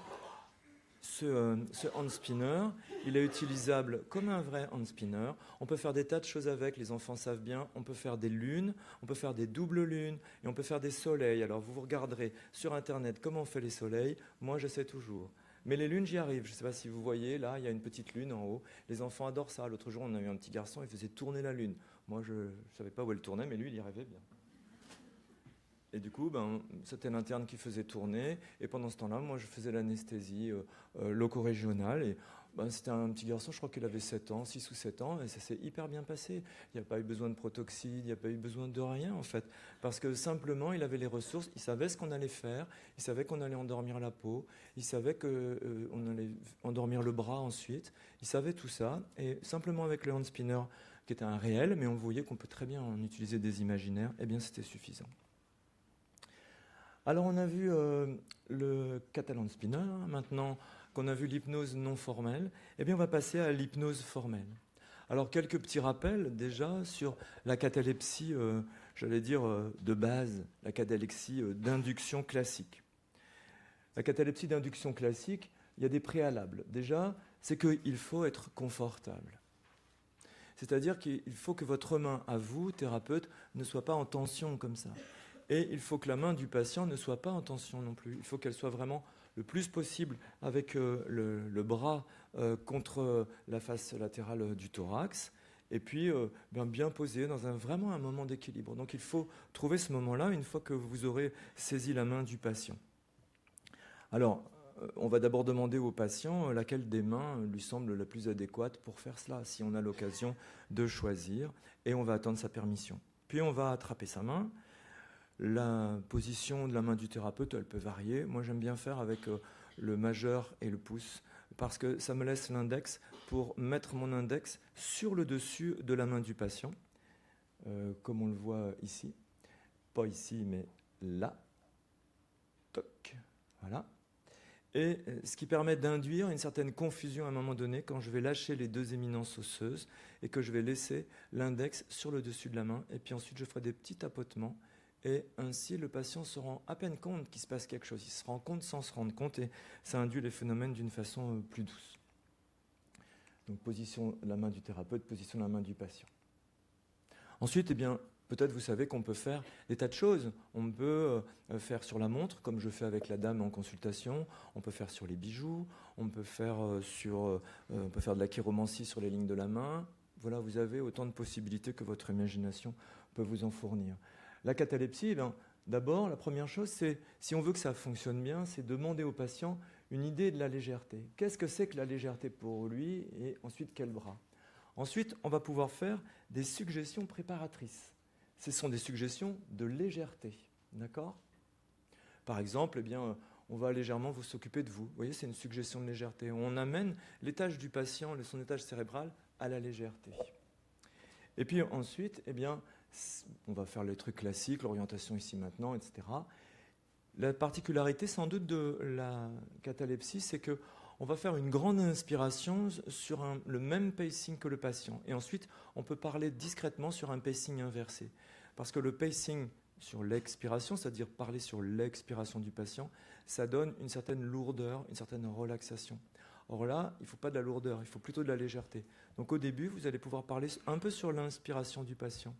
ce hand spinner, il est utilisable comme un vrai hand spinner. On peut faire des tas de choses avec, les enfants savent bien. On peut faire des lunes, on peut faire des doubles lunes et on peut faire des soleils. Alors vous regarderez sur Internet comment on fait les soleils. Moi, je sais toujours. Mais les lunes, j'y arrive. Je ne sais pas si vous voyez, là, il y a une petite lune en haut. Les enfants adorent ça. L'autre jour, on a eu un petit garçon, il faisait tourner la lune. Moi, je ne savais pas où elle tournait, mais lui, il y arrivait bien. Et du coup, c'était l'interne qui faisait tourner. Et pendant ce temps-là, moi, je faisais l'anesthésie loco-régionale. Et c'était un petit garçon, je crois qu'il avait 7 ans, 6 ou 7 ans. Et ça s'est hyper bien passé. Il n'y a pas eu besoin de protoxyde, il n'y a pas eu besoin de rien, en fait. Parce que simplement, il avait les ressources. Il savait ce qu'on allait faire. Il savait qu'on allait endormir la peau. Il savait qu'on allait endormir le bras ensuite. Il savait tout ça. Et simplement avec le hand spinner, qui était un réel, mais on voyait qu'on peut très bien en utiliser des imaginaires, eh bien, c'était suffisant. Alors on a vu le Catalan Spinner, maintenant qu'on a vu l'hypnose non formelle, eh bien on va passer à l'hypnose formelle. Alors quelques petits rappels déjà sur la catalepsie, de base, la catalepsie d'induction classique. La catalepsie d'induction classique, il y a des préalables. Déjà, c'est qu'il faut être confortable. C'est-à-dire qu'il faut que votre main à vous, thérapeute, ne soit pas en tension comme ça. Et il faut que la main du patient ne soit pas en tension non plus. Il faut qu'elle soit vraiment le plus possible avec le bras contre la face latérale du thorax. et puis bien posé dans vraiment un moment d'équilibre. Donc il faut trouver ce moment-là une fois que vous aurez saisi la main du patient. Alors, on va d'abord demander au patient laquelle des mains lui semble la plus adéquate pour faire cela, si on a l'occasion de choisir, et on va attendre sa permission. Puis on va attraper sa main. La position de la main du thérapeute, elle peut varier. Moi, j'aime bien faire avec le majeur et le pouce, parce que ça me laisse l'index pour mettre mon index sur le dessus de la main du patient, comme on le voit ici. Pas ici, mais là. Toc. Voilà. Et ce qui permet d'induire une certaine confusion à un moment donné quand je vais lâcher les deux éminences osseuses et que je vais laisser l'index sur le dessus de la main. Et puis ensuite, je ferai des petits tapotements. Et ainsi, le patient se rend à peine compte qu'il se passe quelque chose. Il se rend compte sans se rendre compte et ça induit les phénomènes d'une façon plus douce. Donc, position de la main du thérapeute, position de la main du patient. Ensuite, peut-être vous savez qu'on peut faire des tas de choses. On peut faire sur la montre, comme je fais avec la dame en consultation. On peut faire sur les bijoux. On peut faire de la chiromancie sur les lignes de la main. Voilà, vous avez autant de possibilités que votre imagination peut vous en fournir. La catalepsie, d'abord, la première chose, c'est, si on veut que ça fonctionne bien, c'est demander au patient une idée de la légèreté. Qu'est-ce que c'est que la légèreté pour lui et ensuite quel bras? Ensuite, on va pouvoir faire des suggestions préparatrices. Ce sont des suggestions de légèreté, d'accord? Par exemple, on va légèrement vous s'occuper de vous. Vous voyez, c'est une suggestion de légèreté. On amène l'étage du patient, son étage cérébral, à la légèreté. Et puis ensuite, on va faire les trucs classiques, l'orientation ici maintenant, etc. La particularité sans doute de la catalepsie, c'est qu'on va faire une grande inspiration sur le même pacing que le patient. Et ensuite, on peut parler discrètement sur un pacing inversé. Parce que le pacing sur l'expiration, c'est-à-dire parler sur l'expiration du patient, ça donne une certaine lourdeur, une certaine relaxation. Or là, il ne faut pas de la lourdeur, il faut plutôt de la légèreté. Donc au début, vous allez pouvoir parler un peu sur l'inspiration du patient.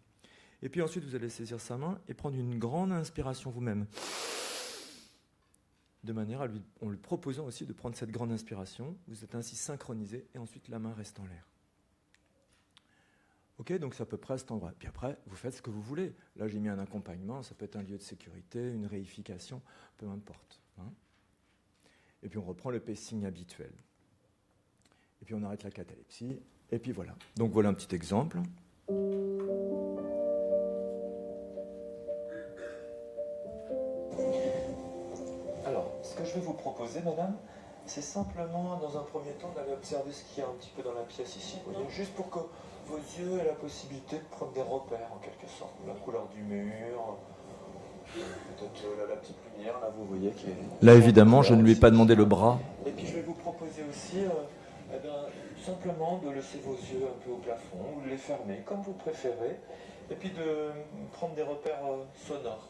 Et puis ensuite, vous allez saisir sa main et prendre une grande inspiration vous-même. De manière en lui proposant aussi de prendre cette grande inspiration. Vous êtes ainsi synchronisé et ensuite la main reste en l'air. Ok, donc c'est à peu près à cet endroit. Puis après, vous faites ce que vous voulez. Là, j'ai mis un accompagnement, ça peut être un lieu de sécurité, une réification, peu importe. Et puis on reprend le pacing habituel. Et puis on arrête la catalepsie. Et puis voilà. Donc voilà un petit exemple. Alors, ce que je vais vous proposer, madame, c'est simplement, dans un premier temps, d'aller observer ce qu'il y a un petit peu dans la pièce ici. Vous voyez, juste pour que vos yeux aient la possibilité de prendre des repères, en quelque sorte. La couleur du mur, peut-être la petite lumière, là, vous voyez. Là, évidemment, je ne lui ai pas demandé le bras. Et puis, je vais vous proposer aussi, simplement de laisser vos yeux un peu au plafond, ou de les fermer, comme vous préférez. Et puis, de prendre des repères sonores.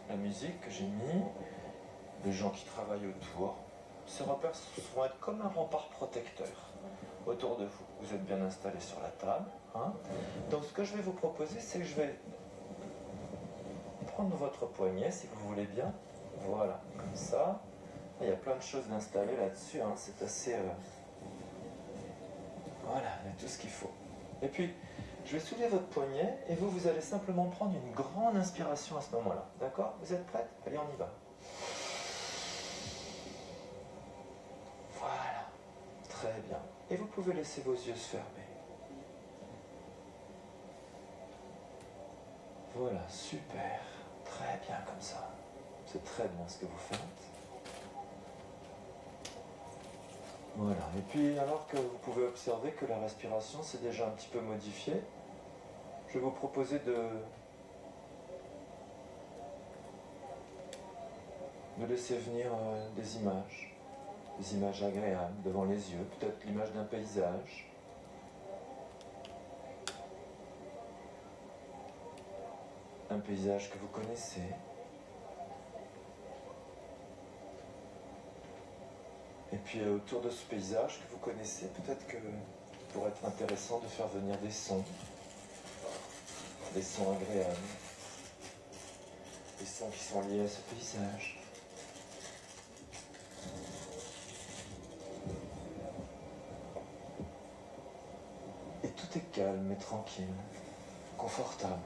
La musique que j'ai mis, les gens qui travaillent autour. Ces repères vont être comme un rempart protecteur autour de vous. Vous êtes bien installé sur la table. Donc ce que je vais vous proposer, c'est que je vais prendre votre poignet, si vous voulez bien. Voilà, comme ça. Il y a plein de choses d'installer là-dessus. C'est assez... Voilà, il y a tout ce qu'il faut. Et puis, je vais soulever votre poignet et vous allez simplement prendre une grande inspiration à ce moment-là. D'accord? Vous êtes prête? Allez, on y va. Voilà, très bien. Et vous pouvez laisser vos yeux se fermer. Voilà, super. Très bien comme ça. C'est très bien ce que vous faites. Voilà, et puis alors que vous pouvez observer que la respiration s'est déjà un petit peu modifiée, je vais vous proposer de laisser venir des images agréables devant les yeux, peut-être l'image d'un paysage. Un paysage que vous connaissez. Et puis autour de ce paysage que vous connaissez, peut-être que pourrait être intéressant de faire venir des sons agréables, des sons qui sont liés à ce paysage. Et tout tout est calme et tranquille, confortable,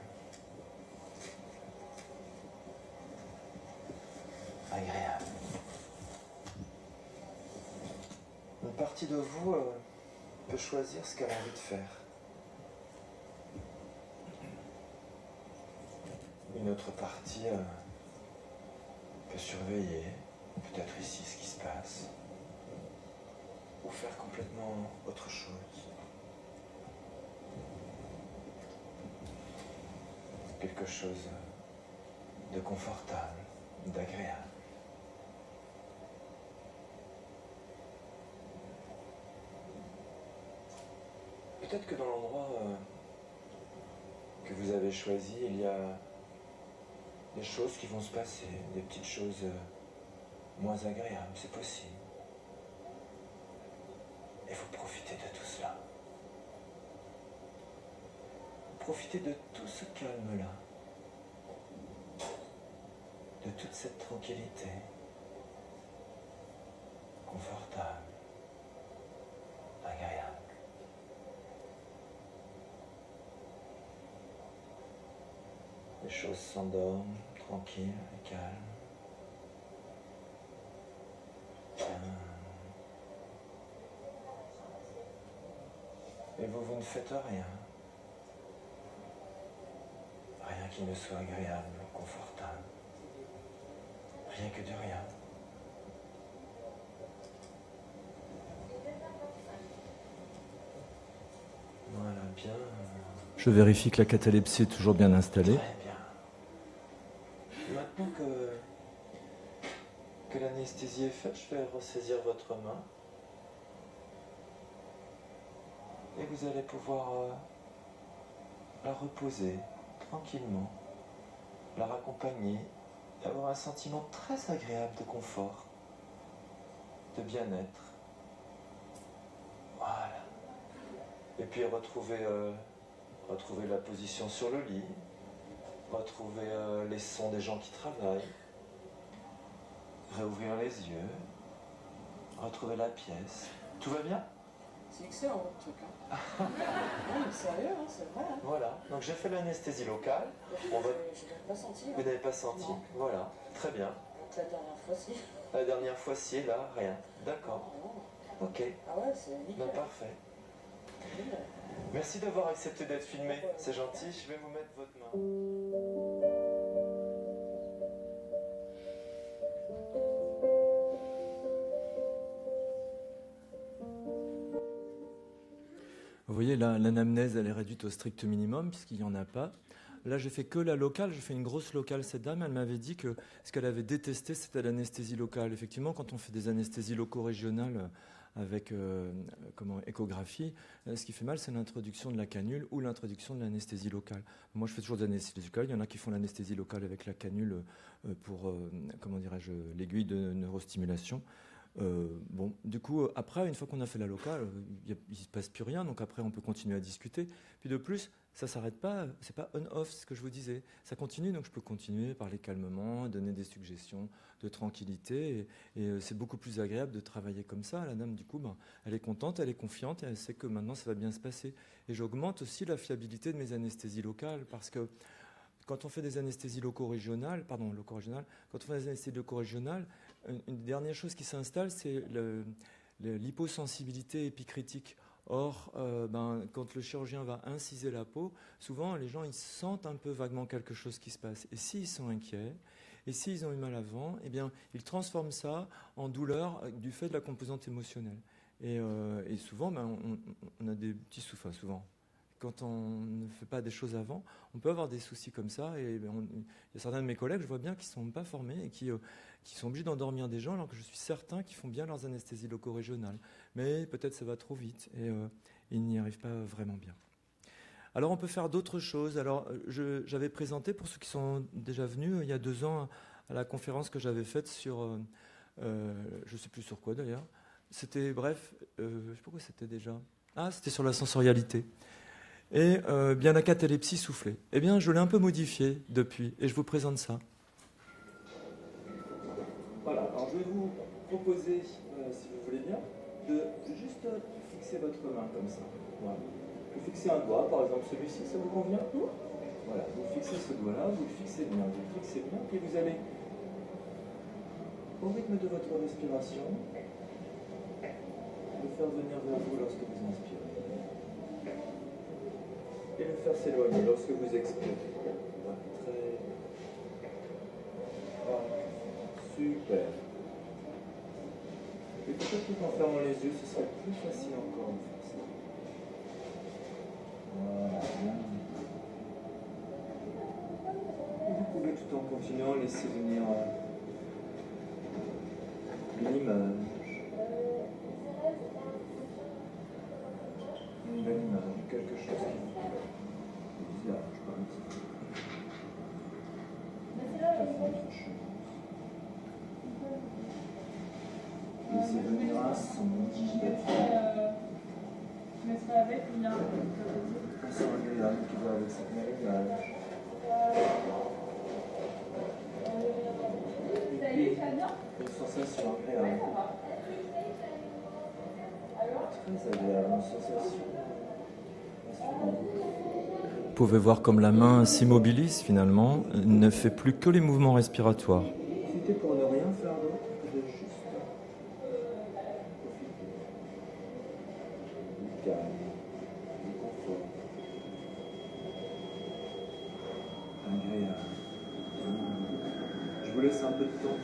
agréable. Une partie de vous peut choisir ce qu'elle a envie de faire. Une autre partie peut surveiller, peut-être ici, ce qui se passe, ou faire complètement autre chose. Quelque chose de confortable, d'agréable. Peut-être que dans l'endroit que vous avez choisi, il y a des choses qui vont se passer, des petites choses moins agréables, c'est possible. Et vous profitez de tout cela. Profitez de tout ce calme-là, de toute cette tranquillité, confortable, agréable. Les choses s'endorment, tranquilles et calmes. Et vous ne faites rien. Rien qui ne soit agréable, confortable. Rien que de rien. Voilà, bien. Je vérifie que la catalepsie est toujours bien installée. Très bien. Maintenant que l'anesthésie est faite, je vais ressaisir votre main. Et vous allez pouvoir la reposer tranquillement, la raccompagner, et avoir un sentiment très agréable de confort, de bien-être. Voilà. Et puis retrouver la position sur le lit, retrouver les sons des gens qui travaillent, réouvrir les yeux, retrouver la pièce. Tout va bien ? C'est excellent votre truc. Hein. Non, mais sérieux, hein, c'est vrai. Hein. Voilà, donc j'ai fait l'anesthésie locale. Je n'ai pas senti. Vous n'avez pas senti? Non. Voilà, très bien. Donc la dernière fois, si. La dernière fois, si, là, rien. D'accord. Oh. Ok. Ah ouais, c'est nickel. Ben, parfait. Génial. Merci d'avoir accepté d'être filmé. C'est gentil, je vais vous mettre votre main. Vous voyez, là, l'anamnèse, elle est réduite au strict minimum, puisqu'il n'y en a pas. Là, j'ai fait que la locale, j'ai fait une grosse locale. Cette dame, elle m'avait dit que ce qu'elle avait détesté, c'était l'anesthésie locale. Effectivement, quand on fait des anesthésies loco-régionales avec échographie, ce qui fait mal, c'est l'introduction de la canule ou l'introduction de l'anesthésie locale. Moi, je fais toujours des anesthésies locales. Il y en a qui font l'anesthésie locale avec la canule pour, l'aiguille de neurostimulation. Bon, du coup, après, une fois qu'on a fait la locale, il ne se passe plus rien, donc après, on peut continuer à discuter. Puis de plus, ça ne s'arrête pas, c'est pas on-off, ce que je vous disais. Ça continue, donc je peux continuer, parler calmement, donner des suggestions de tranquillité, et c'est beaucoup plus agréable de travailler comme ça. La dame, du coup, elle est contente, elle est confiante, et elle sait que maintenant, ça va bien se passer. Et j'augmente aussi la fiabilité de mes anesthésies locales, parce que quand on fait des anesthésies loco-régionales, quand on fait des anesthésies loco-régionales, une dernière chose qui s'installe, c'est l'hyposensibilité épicritique. Or, quand le chirurgien va inciser la peau, souvent les gens ils sentent un peu vaguement quelque chose qui se passe. Et s'ils sont inquiets, et s'ils ont eu mal avant, eh bien, ils transforment ça en douleur du fait de la composante émotionnelle. Et souvent, on a des petits souffles, souvent. Quand on ne fait pas des choses avant, on peut avoir des soucis comme ça. Et il y a certains de mes collègues, je vois bien, qui ne sont pas formés et qui sont obligés d'endormir des gens, alors que je suis certain qu'ils font bien leurs anesthésies loco-régionales. Mais peut-être ça va trop vite et ils n'y arrivent pas vraiment bien. Alors on peut faire d'autres choses. Alors j'avais présenté, pour ceux qui sont déjà venus, il y a 2 ans, à la conférence que j'avais faite sur, je ne sais plus sur quoi d'ailleurs. C'était, bref, je ne sais pas quoi c'était déjà. Ah, c'était sur la sensorialité. Et bien la catalepsie soufflée. Eh bien, je l'ai un peu modifié depuis, et je vous présente ça. Voilà, alors je vais vous proposer, si vous voulez bien, de juste fixer votre main comme ça. Voilà. Vous fixez un doigt, par exemple celui-ci, ça vous convient? Voilà, vous fixez ce doigt-là, vous le fixez bien, puis vous allez, au rythme de votre respiration, le faire venir vers vous lorsque vous inspirez. Et le faire s'éloigner lorsque vous expirez. Voilà, très... Voilà. Super. Et peut-être qu'en fermant les yeux, ce serait plus facile encore de faire ça. Voilà, bien. Et vous pouvez tout en continuant laisser venir une image. Une belle image, quelque chose qui vous plaît. Le visage, par exemple. Autre chose. Laissez venir un son. Je mettrai avec une arme. Un son agréable qui va avec cette même image. Et une sensation agréable. Très agréable, une sensation. Vous pouvez voir comme la main s'immobilise finalement, ne fait plus que les mouvements respiratoires. Profitez pour ne rien faire d'autre que de juste profiter du calme, du confort, agréable. Je vous laisse un peu de temps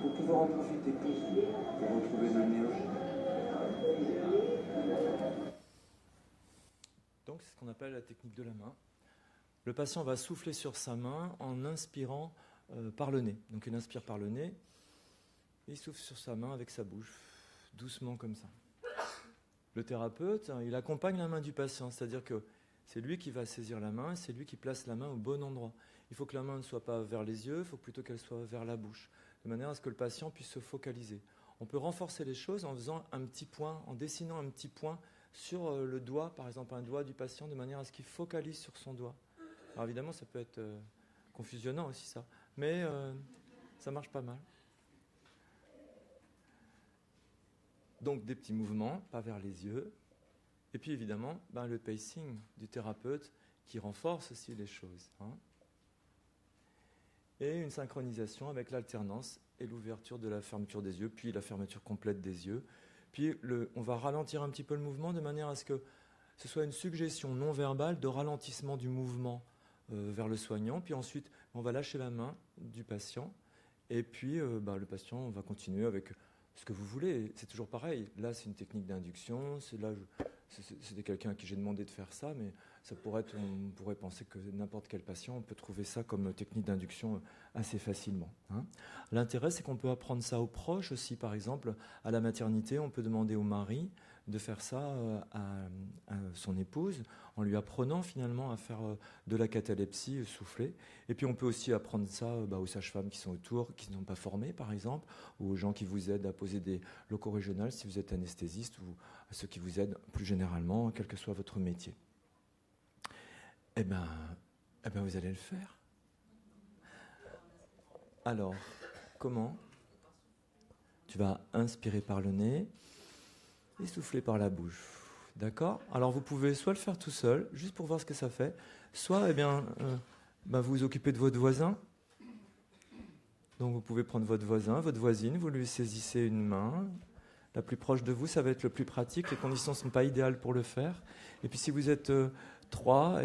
pour pouvoir en profiter pour vous, pour retrouver de l'énergie. Donc c'est ce qu'on appelle la technique de la main. Le patient va souffler sur sa main en inspirant par le nez. Donc il inspire par le nez, et il souffle sur sa main avec sa bouche, doucement comme ça. Le thérapeute, il accompagne la main du patient, c'est-à-dire que c'est lui qui va saisir la main, c'est lui qui place la main au bon endroit. Il faut que la main ne soit pas vers les yeux, il faut plutôt qu'elle soit vers la bouche, de manière à ce que le patient puisse se focaliser. On peut renforcer les choses en faisant un petit point, en dessinant un petit point sur le doigt, par exemple un doigt du patient, de manière à ce qu'il focalise sur son doigt. Alors évidemment, ça peut être confusionnant aussi ça, mais ça marche pas mal. Donc des petits mouvements, pas vers les yeux. Et puis évidemment, le pacing du thérapeute qui renforce aussi les choses. Et une synchronisation avec l'alternance et l'ouverture de la fermeture des yeux, puis la fermeture complète des yeux. Puis on va ralentir un petit peu le mouvement de manière à ce que ce soit une suggestion non verbale de ralentissement du mouvement vers le soignant. Puis ensuite, on va lâcher la main du patient. Et puis, le patient va continuer avec ce que vous voulez. C'est toujours pareil. Là, c'est une technique d'induction. C'était quelqu'un à qui j'ai demandé de faire ça, mais ça pourrait être, on pourrait penser que n'importe quel patient peut trouver ça comme technique d'induction assez facilement. L'intérêt, c'est qu'on peut apprendre ça aux proches aussi. Par exemple, à la maternité, on peut demander au mari de faire ça à son épouse, en lui apprenant finalement à faire de la catalepsie soufflée. Et puis on peut aussi apprendre ça aux sages-femmes qui sont autour, qui ne sont pas formées par exemple, ou aux gens qui vous aident à poser des locaux régionaux si vous êtes anesthésiste, ou à ceux qui vous aident plus généralement, quel que soit votre métier. Eh bien, vous allez le faire. Alors, comment? Tu vas inspirer par le nez et souffler par la bouche. D'accord? Alors, vous pouvez soit le faire tout seul, juste pour voir ce que ça fait, soit vous vous occupez de votre voisin. Donc, vous pouvez prendre votre voisin, votre voisine, vous lui saisissez une main. La plus proche de vous, ça va être le plus pratique. Les conditions ne sont pas idéales pour le faire. Et puis, si vous êtes 3,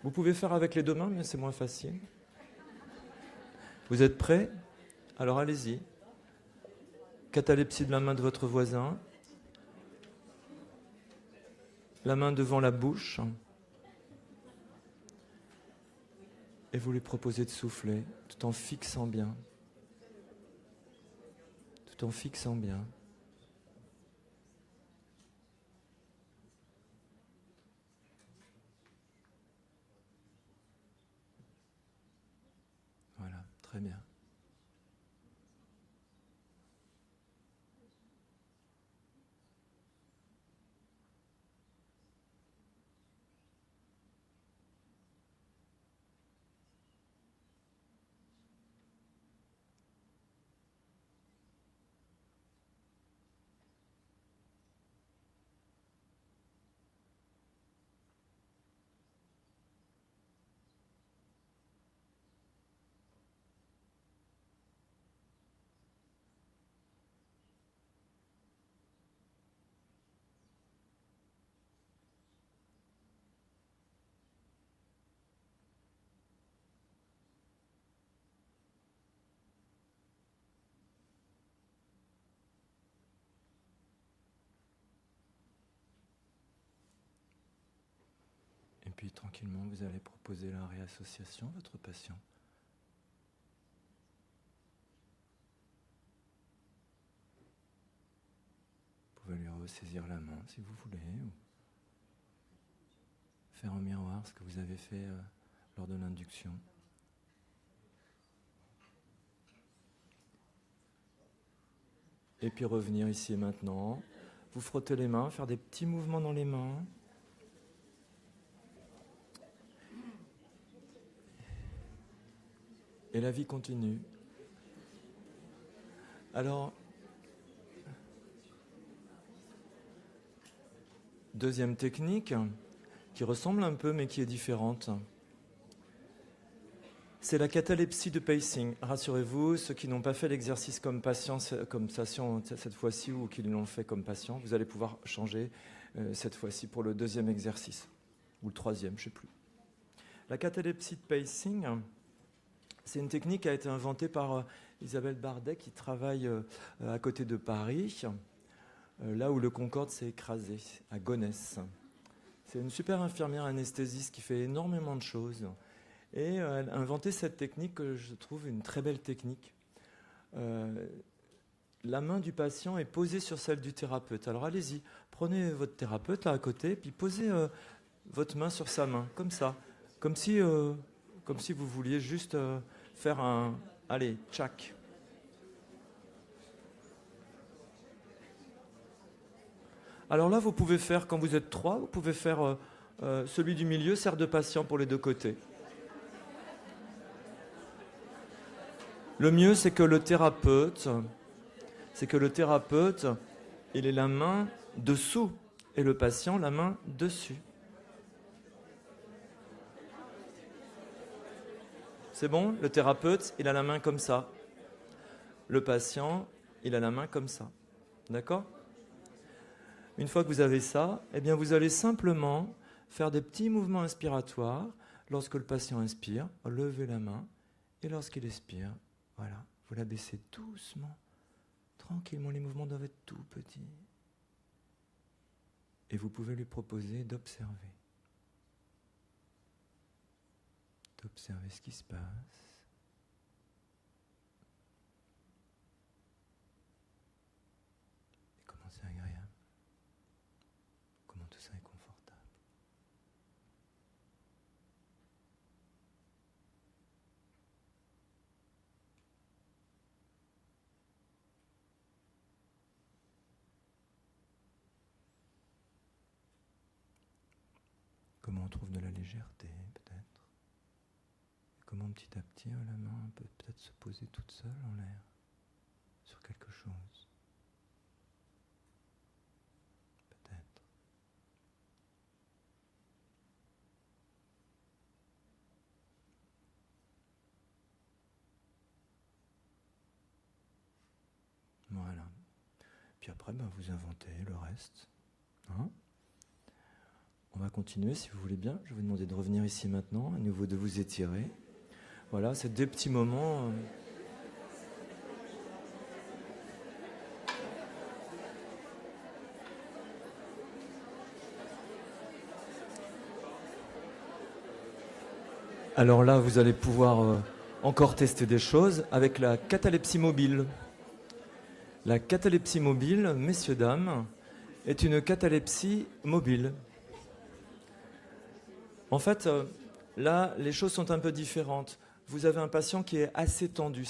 vous pouvez faire avec les 2 mains, mais c'est moins facile. Vous êtes prêts? Alors allez-y. Catalepsie de la main de votre voisin. La main devant la bouche. Et vous lui proposez de souffler, tout en fixant bien. Tout en fixant bien. Voilà, très bien. puis tranquillement, vous allez proposer la réassociation à votre patient. Vous pouvez lui ressaisir la main si vous voulez, ou faire en miroir ce que vous avez fait lors de l'induction. Et puis revenir ici et maintenant. Vous frottez les mains, faire des petits mouvements dans les mains. Et la vie continue. Alors, deuxième technique, qui ressemble un peu mais qui est différente. C'est la catalepsie de pacing. Rassurez-vous, ceux qui n'ont pas fait l'exercice comme patient cette fois-ci ou qui l'ont fait comme patient, vous allez pouvoir changer cette fois-ci pour le deuxième exercice, ou le troisième, je ne sais plus. La catalepsie de pacing, c'est une technique qui a été inventée par Isabelle Bardet, qui travaille à côté de Paris, là où le Concorde s'est écrasé, à Gonesse. C'est une super infirmière anesthésiste qui fait énormément de choses. Et elle a inventé cette technique que je trouve une très belle technique. La main du patient est posée sur celle du thérapeute. Alors allez-y, prenez votre thérapeute là à côté, puis posez votre main sur sa main, comme ça. Comme si vous vouliez juste faire un... Allez, tchac. Alors là, vous pouvez faire, quand vous êtes 3, vous pouvez faire celui du milieu, sert de patient pour les deux côtés. Le mieux, c'est que le thérapeute, il ait la main dessous et le patient la main dessus. C'est bon? Le thérapeute, il a la main comme ça. Le patient, il a la main comme ça. D'accord? Une fois que vous avez ça, eh bien vous allez simplement faire des petits mouvements inspiratoires. Lorsque le patient inspire, levez la main. Et lorsqu'il expire, voilà, vous la baissez doucement, tranquillement. Les mouvements doivent être tout petits. Et vous pouvez lui proposer d'observer. D'observer ce qui se passe. Et comment c'est agréable. Comment tout ça est confortable. Comment on trouve de la légèreté, peut-être. Comment petit à petit, la main peut peut-être se poser toute seule en l'air, sur quelque chose. Peut-être. Voilà. Puis après, vous inventez le reste. Hein ? On va continuer si vous voulez bien. Je vais vous demander de revenir ici maintenant, à nouveau de vous étirer. Voilà, c'est deux petits moments. Alors là, vous allez pouvoir encore tester des choses avec la catalepsie mobile. La catalepsie mobile, messieurs, dames, est une catalepsie mobile. En fait, là, les choses sont un peu différentes. Vous avez un patient qui est assez tendu.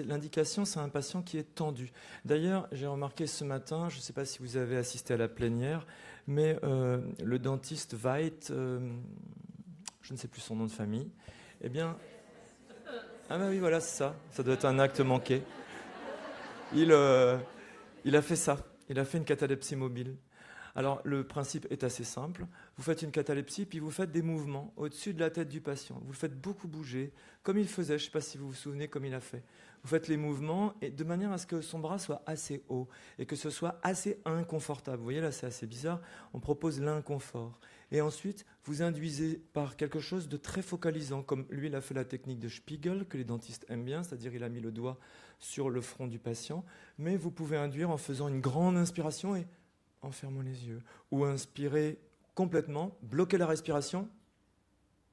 L'indication, c'est un patient qui est tendu. D'ailleurs, j'ai remarqué ce matin, je ne sais pas si vous avez assisté à la plénière, mais le dentiste White, je ne sais plus son nom de famille, eh bien... Ah ben oui, voilà, c'est ça. Ça doit être un acte manqué. Il a fait ça. Il a fait une catalepsie mobile. Alors, le principe est assez simple. Vous faites une catalepsie, puis vous faites des mouvements au-dessus de la tête du patient. Vous le faites beaucoup bouger, comme il faisait. Je ne sais pas si vous vous souvenez comme il a fait. Vous faites les mouvements et de manière à ce que son bras soit assez haut et que ce soit assez inconfortable. Vous voyez, là, c'est assez bizarre. On propose l'inconfort. Et ensuite, vous induisez par quelque chose de très focalisant, comme lui, il a fait la technique de Spiegel, que les dentistes aiment bien, c'est-à-dire il a mis le doigt sur le front du patient. Mais vous pouvez induire en faisant une grande inspiration et en fermant les yeux, ou inspirer complètement, bloquer la respiration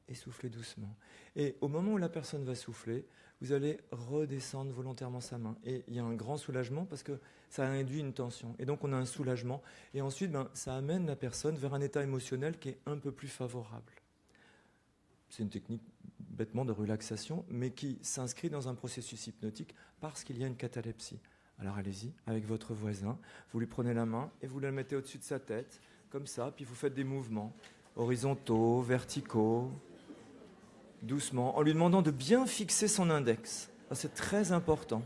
et soufflez doucement. Et au moment où la personne va souffler, vous allez redescendre volontairement sa main. Et il y a un grand soulagement parce que ça induit une tension. Et donc on a un soulagement. Et ensuite, ça amène la personne vers un état émotionnel qui est un peu plus favorable. C'est une technique bêtement de relaxation, mais qui s'inscrit dans un processus hypnotique parce qu'il y a une catalepsie. Alors allez-y, avec votre voisin, vous lui prenez la main et vous la mettez au-dessus de sa tête, comme ça, puis vous faites des mouvements horizontaux, verticaux, doucement, en lui demandant de bien fixer son index. C'est très important.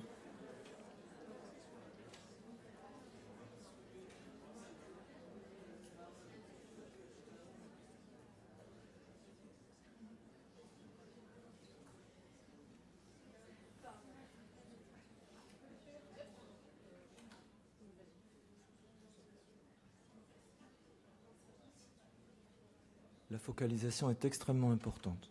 La focalisation est extrêmement importante.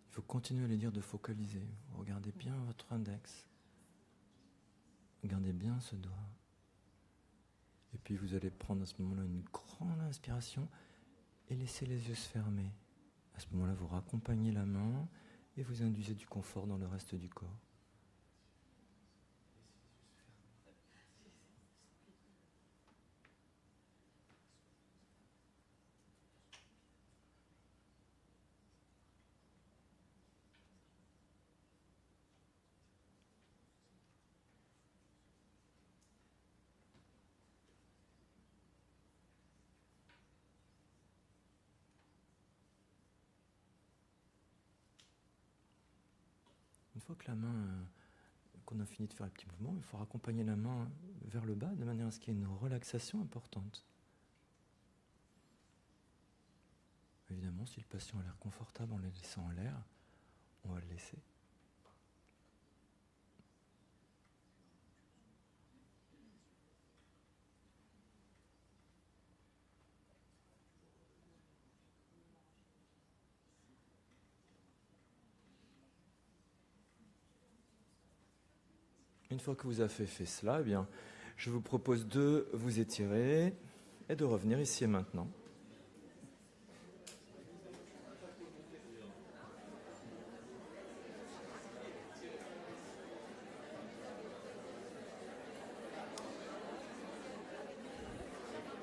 Il faut continuer à les dire de focaliser. Regardez bien votre index. Regardez bien ce doigt. Et puis vous allez prendre à ce moment-là une grande inspiration et laisser les yeux se fermer. À ce moment-là, vous raccompagnez la main et vous induisez du confort dans le reste du corps. Une fois que la main, qu'on a fini de faire les petits mouvements, il faut raccompagner la main vers le bas de manière à ce qu'il y ait une relaxation importante. Évidemment, si le patient a l'air confortable en le laissant en l'air, on va le laisser. Une fois que vous avez fait cela, eh bien, je vous propose de vous étirer et de revenir ici et maintenant.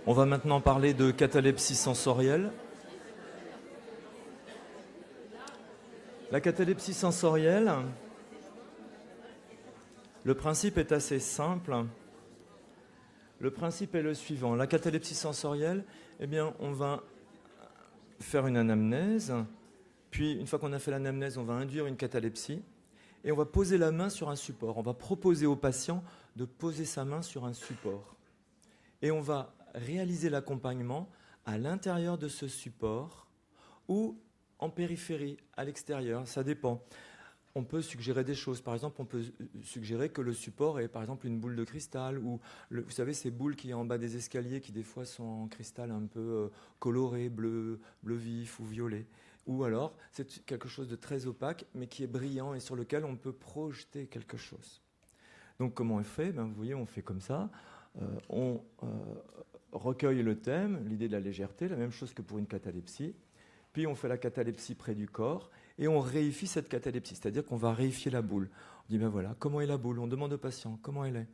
On va maintenant parler de catalepsie sensorielle. La catalepsie sensorielle, le principe est assez simple. Le principe est le suivant. La catalepsie sensorielle, eh bien, on va faire une anamnèse. Puis, une fois qu'on a fait l'anamnèse, on va induire une catalepsie. Et on va poser la main sur un support. On va proposer au patient de poser sa main sur un support. Et on va réaliser l'accompagnement à l'intérieur de ce support ou en périphérie, à l'extérieur. Ça dépend. On peut suggérer des choses. Par exemple, on peut suggérer que le support est par exemple une boule de cristal ou, vous savez, ces boules qui sont en bas des escaliers qui des fois sont en cristal un peu coloré, bleu vif ou violet. Ou alors, c'est quelque chose de très opaque mais qui est brillant et sur lequel on peut projeter quelque chose. Donc comment on fait ? Vous voyez, on fait comme ça. On recueille le thème, l'idée de la légèreté, la même chose que pour une catalepsie. Puis on fait la catalepsie près du corps et on réifie cette catalepsie, c'est-à-dire qu'on va réifier la boule. On dit, voilà, comment est la boule ? On demande au patient, comment elle est ?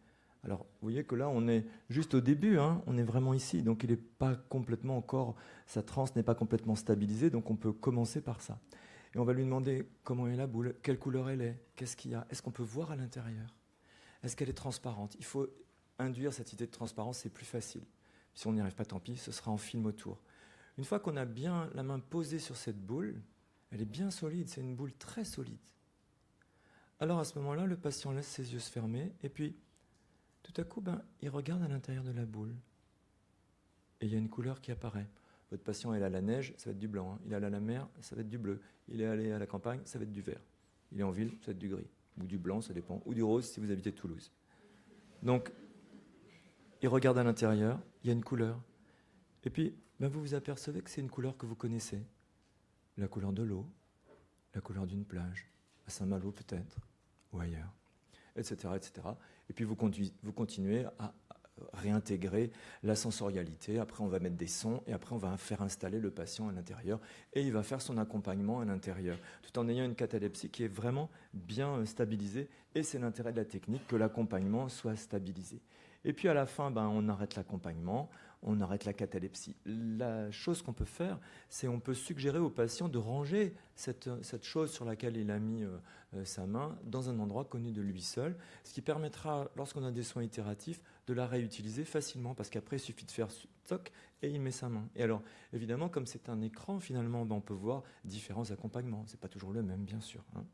Alors, vous voyez que là, on est juste au début, on est vraiment ici, donc il n'est pas complètement encore, sa transe n'est pas complètement stabilisée, donc on peut commencer par ça. Et on va lui demander comment est la boule, quelle couleur elle est, qu'est-ce qu'il y a, est-ce qu'on peut voir à l'intérieur ? Est-ce qu'elle est transparente ? Il faut induire cette idée de transparence, c'est plus facile. Si on n'y arrive pas, tant pis, ce sera en film autour. Une fois qu'on a bien la main posée sur cette boule, elle est bien solide, c'est une boule très solide. Alors à ce moment-là, le patient laisse ses yeux se fermer et puis tout à coup, il regarde à l'intérieur de la boule. Et il y a une couleur qui apparaît. Votre patient est à la neige, ça va être du blanc. Il est allé à la mer, ça va être du bleu. Il est allé à la campagne, ça va être du vert. Il est en ville, ça va être du gris. Ou du blanc, ça dépend. Ou du rose si vous habitez Toulouse. Donc, il regarde à l'intérieur, il y a une couleur. Et puis, vous vous apercevez que c'est une couleur que vous connaissez. La couleur de l'eau, la couleur d'une plage, à Saint-Malo peut-être, ou ailleurs, etc., etc. Et puis vous continuez à réintégrer la sensorialité. Après, on va mettre des sons et après, on va faire installer le patient à l'intérieur et il va faire son accompagnement à l'intérieur, tout en ayant une catalepsie qui est vraiment bien stabilisée. Et c'est l'intérêt de la technique que l'accompagnement soit stabilisé. Et puis à la fin, on arrête l'accompagnement, on arrête la catalepsie. La chose qu'on peut faire, c'est on peut suggérer au patient de ranger cette chose sur laquelle il a mis sa main dans un endroit connu de lui seul, ce qui permettra, lorsqu'on a des soins itératifs, de la réutiliser facilement, parce qu'après, il suffit de faire toc et il met sa main. Et alors, évidemment, comme c'est un écran, finalement, on peut voir différents accompagnements. Ce n'est pas toujours le même, bien sûr. Hein.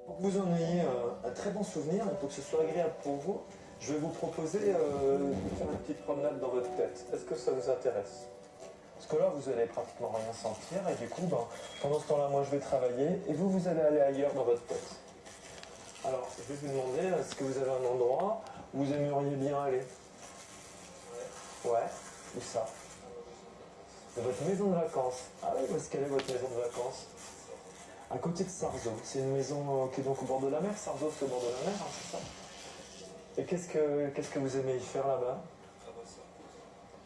Pour que vous en ayez un très bon souvenir et pour que ce soit agréable pour vous, je vais vous proposer de faire une petite promenade dans votre tête. Est-ce que ça vous intéresse? Parce que là, vous allez pratiquement rien sentir et du coup, pendant ce temps-là, moi je vais travailler et vous, vous allez aller ailleurs dans votre tête. Alors, je vais vous demander, est-ce que vous avez un endroit où vous aimeriez bien aller? Ouais, où ça? De votre maison de vacances. Ah oui, où est-ce qu'elle est votre maison de vacances? À côté de Sarzeau. C'est une maison qui est donc au bord de la mer. Sarzeau, c'est au bord de la mer, hein, c'est ça? Et qu'est-ce que vous aimez y faire là-bas?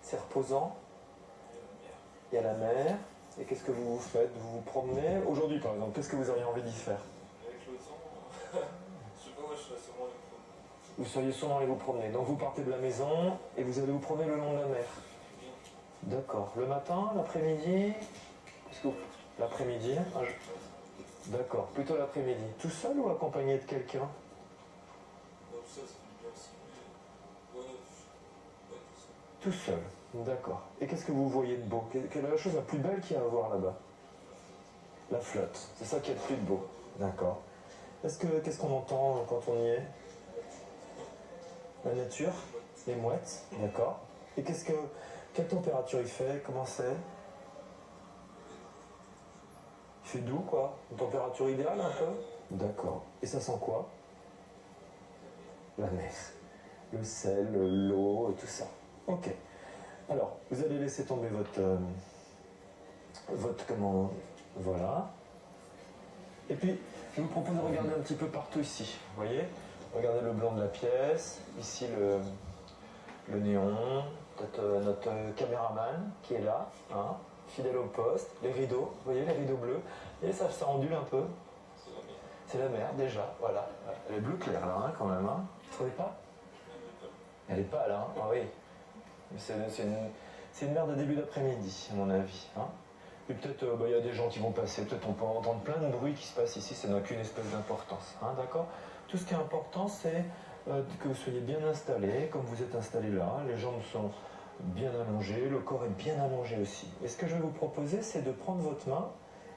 C'est reposant. Il y a la mer. Et qu'est-ce que vous faites? Vous vous promenez? Aujourd'hui, par exemple, qu'est-ce que vous auriez envie d'y faire? Avec le temps, je sais pas, moi je serais sûrement allé me promener. Vous seriez sûrement allé vous promener. Donc vous partez de la maison et vous allez vous promener le long de la mer. D'accord. Le matin, l'après-midi? L'après-midi? D'accord. Plutôt l'après-midi. Tout seul ou accompagné de quelqu'un? Non, tout ça, ça fait bien aussi. Ouais, tout seul. Tout seul. D'accord. Et qu'est-ce que vous voyez de beau? Quelle est la chose la plus belle qu'il y a à voir là-bas? La flotte. C'est ça qu'il y a de plus de beau. D'accord. Qu'est-ce qu'on entend quand on y est? La nature? Les mouettes? D'accord. Et quelle température il fait? Comment c'est? Il fait doux, quoi? Une température idéale, un peu? D'accord. Et ça sent quoi? La mer. Le sel, l'eau et tout ça. Ok. Alors, vous allez laisser tomber voilà. Et puis, je vous propose de regarder un petit peu partout ici. Vous voyez? Regardez le blanc de la pièce. Ici, le néon. Peut-être notre caméraman qui est là, hein, fidèle au poste. Les rideaux, vous voyez, les rideaux bleus. Et ça ondule un peu. C'est la mer, déjà, voilà. Elle est bleu clair, là, hein, quand même. Hein. Vous ne trouvez pas? Elle est pâle, hein. Ah oui. C'est une mer de début d'après-midi, à mon avis. Hein. Et peut-être, y a des gens qui vont passer. Peut-être on peut entendre plein de bruits qui se passent ici. Ça n'a qu'une espèce d'importance. Hein, d'accord? Tout ce qui est important, c'est que vous soyez bien installé, comme vous êtes installé là. Les jambes sont bien allongées, le corps est bien allongé aussi. Et ce que je vais vous proposer, c'est de prendre votre main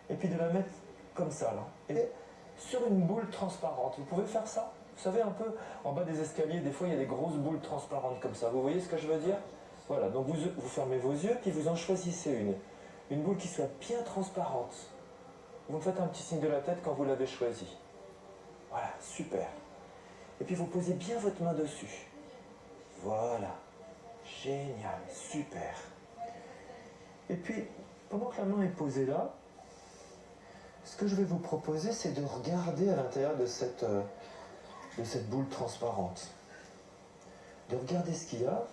et puis de la mettre comme ça, là. Et sur une boule transparente. Vous pouvez faire ça? Vous savez, un peu en bas des escaliers, des fois, il y a des grosses boules transparentes comme ça. Vous voyez ce que je veux dire? Voilà, donc vous fermez vos yeux, puis vous en choisissez une. Une boule qui soit bien transparente. Vous me faites un petit signe de la tête quand vous l'avez choisie. Voilà, super. Et puis vous posez bien votre main dessus. Voilà. Génial, super. Et puis, pendant que la main est posée là, ce que je vais vous proposer, c'est de regarder à l'intérieur de cette boule transparente. De regarder ce qu'il y a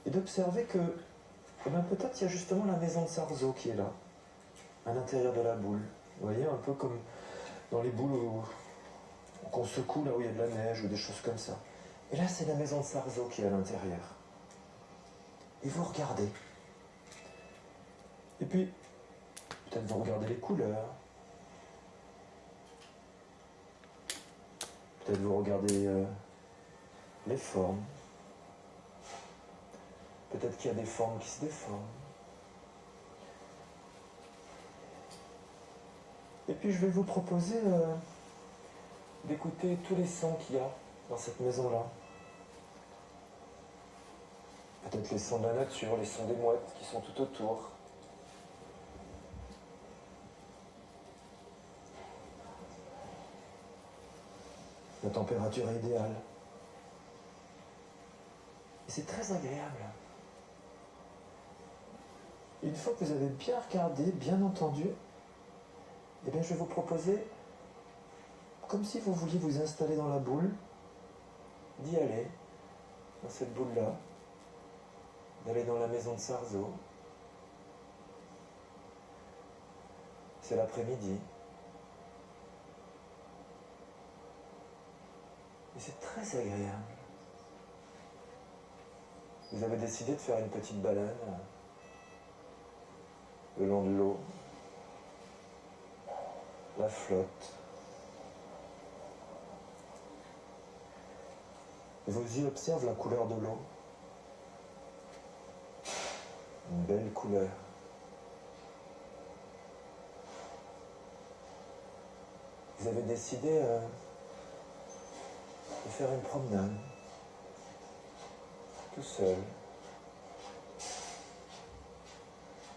et d'observer que peut-être il y a justement la maison de Sarzeau qui est là, à l'intérieur de la boule. Vous voyez, un peu comme dans les boules qu'on secoue là où il y a de la neige ou des choses comme ça. Et là, c'est la maison de Sarzeau qui est à l'intérieur. Et vous regardez. Et puis, peut-être vous regardez les couleurs. Peut-être vous regardez les formes. Peut-être qu'il y a des formes qui se déforment. Et puis je vais vous proposer d'écouter tous les sons qu'il y a dans cette maison-là. Peut-être les sons de la nature, les sons des mouettes qui sont tout autour. La température est idéale. Et c'est très agréable. Une fois que vous avez bien regardé, bien entendu, eh bien, je vais vous proposer, comme si vous vouliez vous installer dans la boule, d'y aller, dans cette boule-là, d'aller dans la maison de Sarzeau. C'est l'après-midi. Et c'est très agréable. Vous avez décidé de faire une petite balade le long de l'eau, la flotte. Vos yeux observent la couleur de l'eau. Une belle couleur. Vous avez décidé de faire une promenade, tout seul,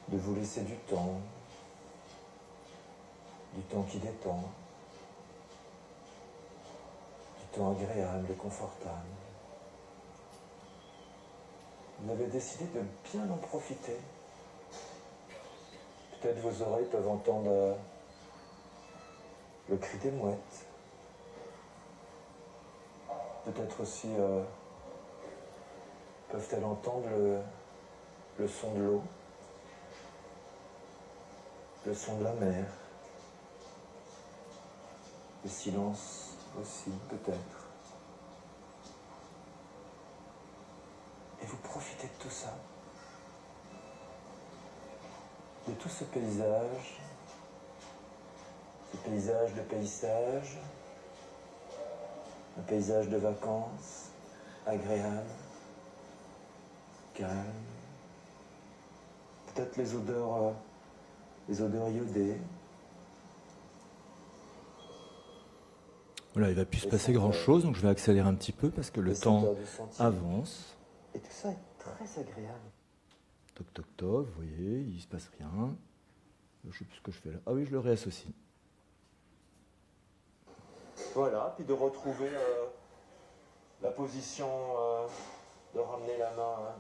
de vous laisser du temps qui détend, du temps agréable et confortable. Vous avez décidé de bien en profiter. Peut-être vos oreilles peuvent entendre le cri des mouettes. Peut-être aussi peuvent-elles entendre le son de l'eau, le son de la mer, le silence aussi peut-être. Et vous profitez de tout ça, de tout ce paysage de paysage, un paysage de vacances, agréable, calme. Peut-être les odeurs iodées. Voilà, il va plus se passer grand-chose, donc je vais accélérer un petit peu parce que le temps avance. Et tout ça est très agréable. Toc, toc, toc, vous voyez, il ne se passe rien. Je ne sais plus ce que je fais là. Ah oui, je le réassocie. Voilà, puis de retrouver la position, de ramener la main,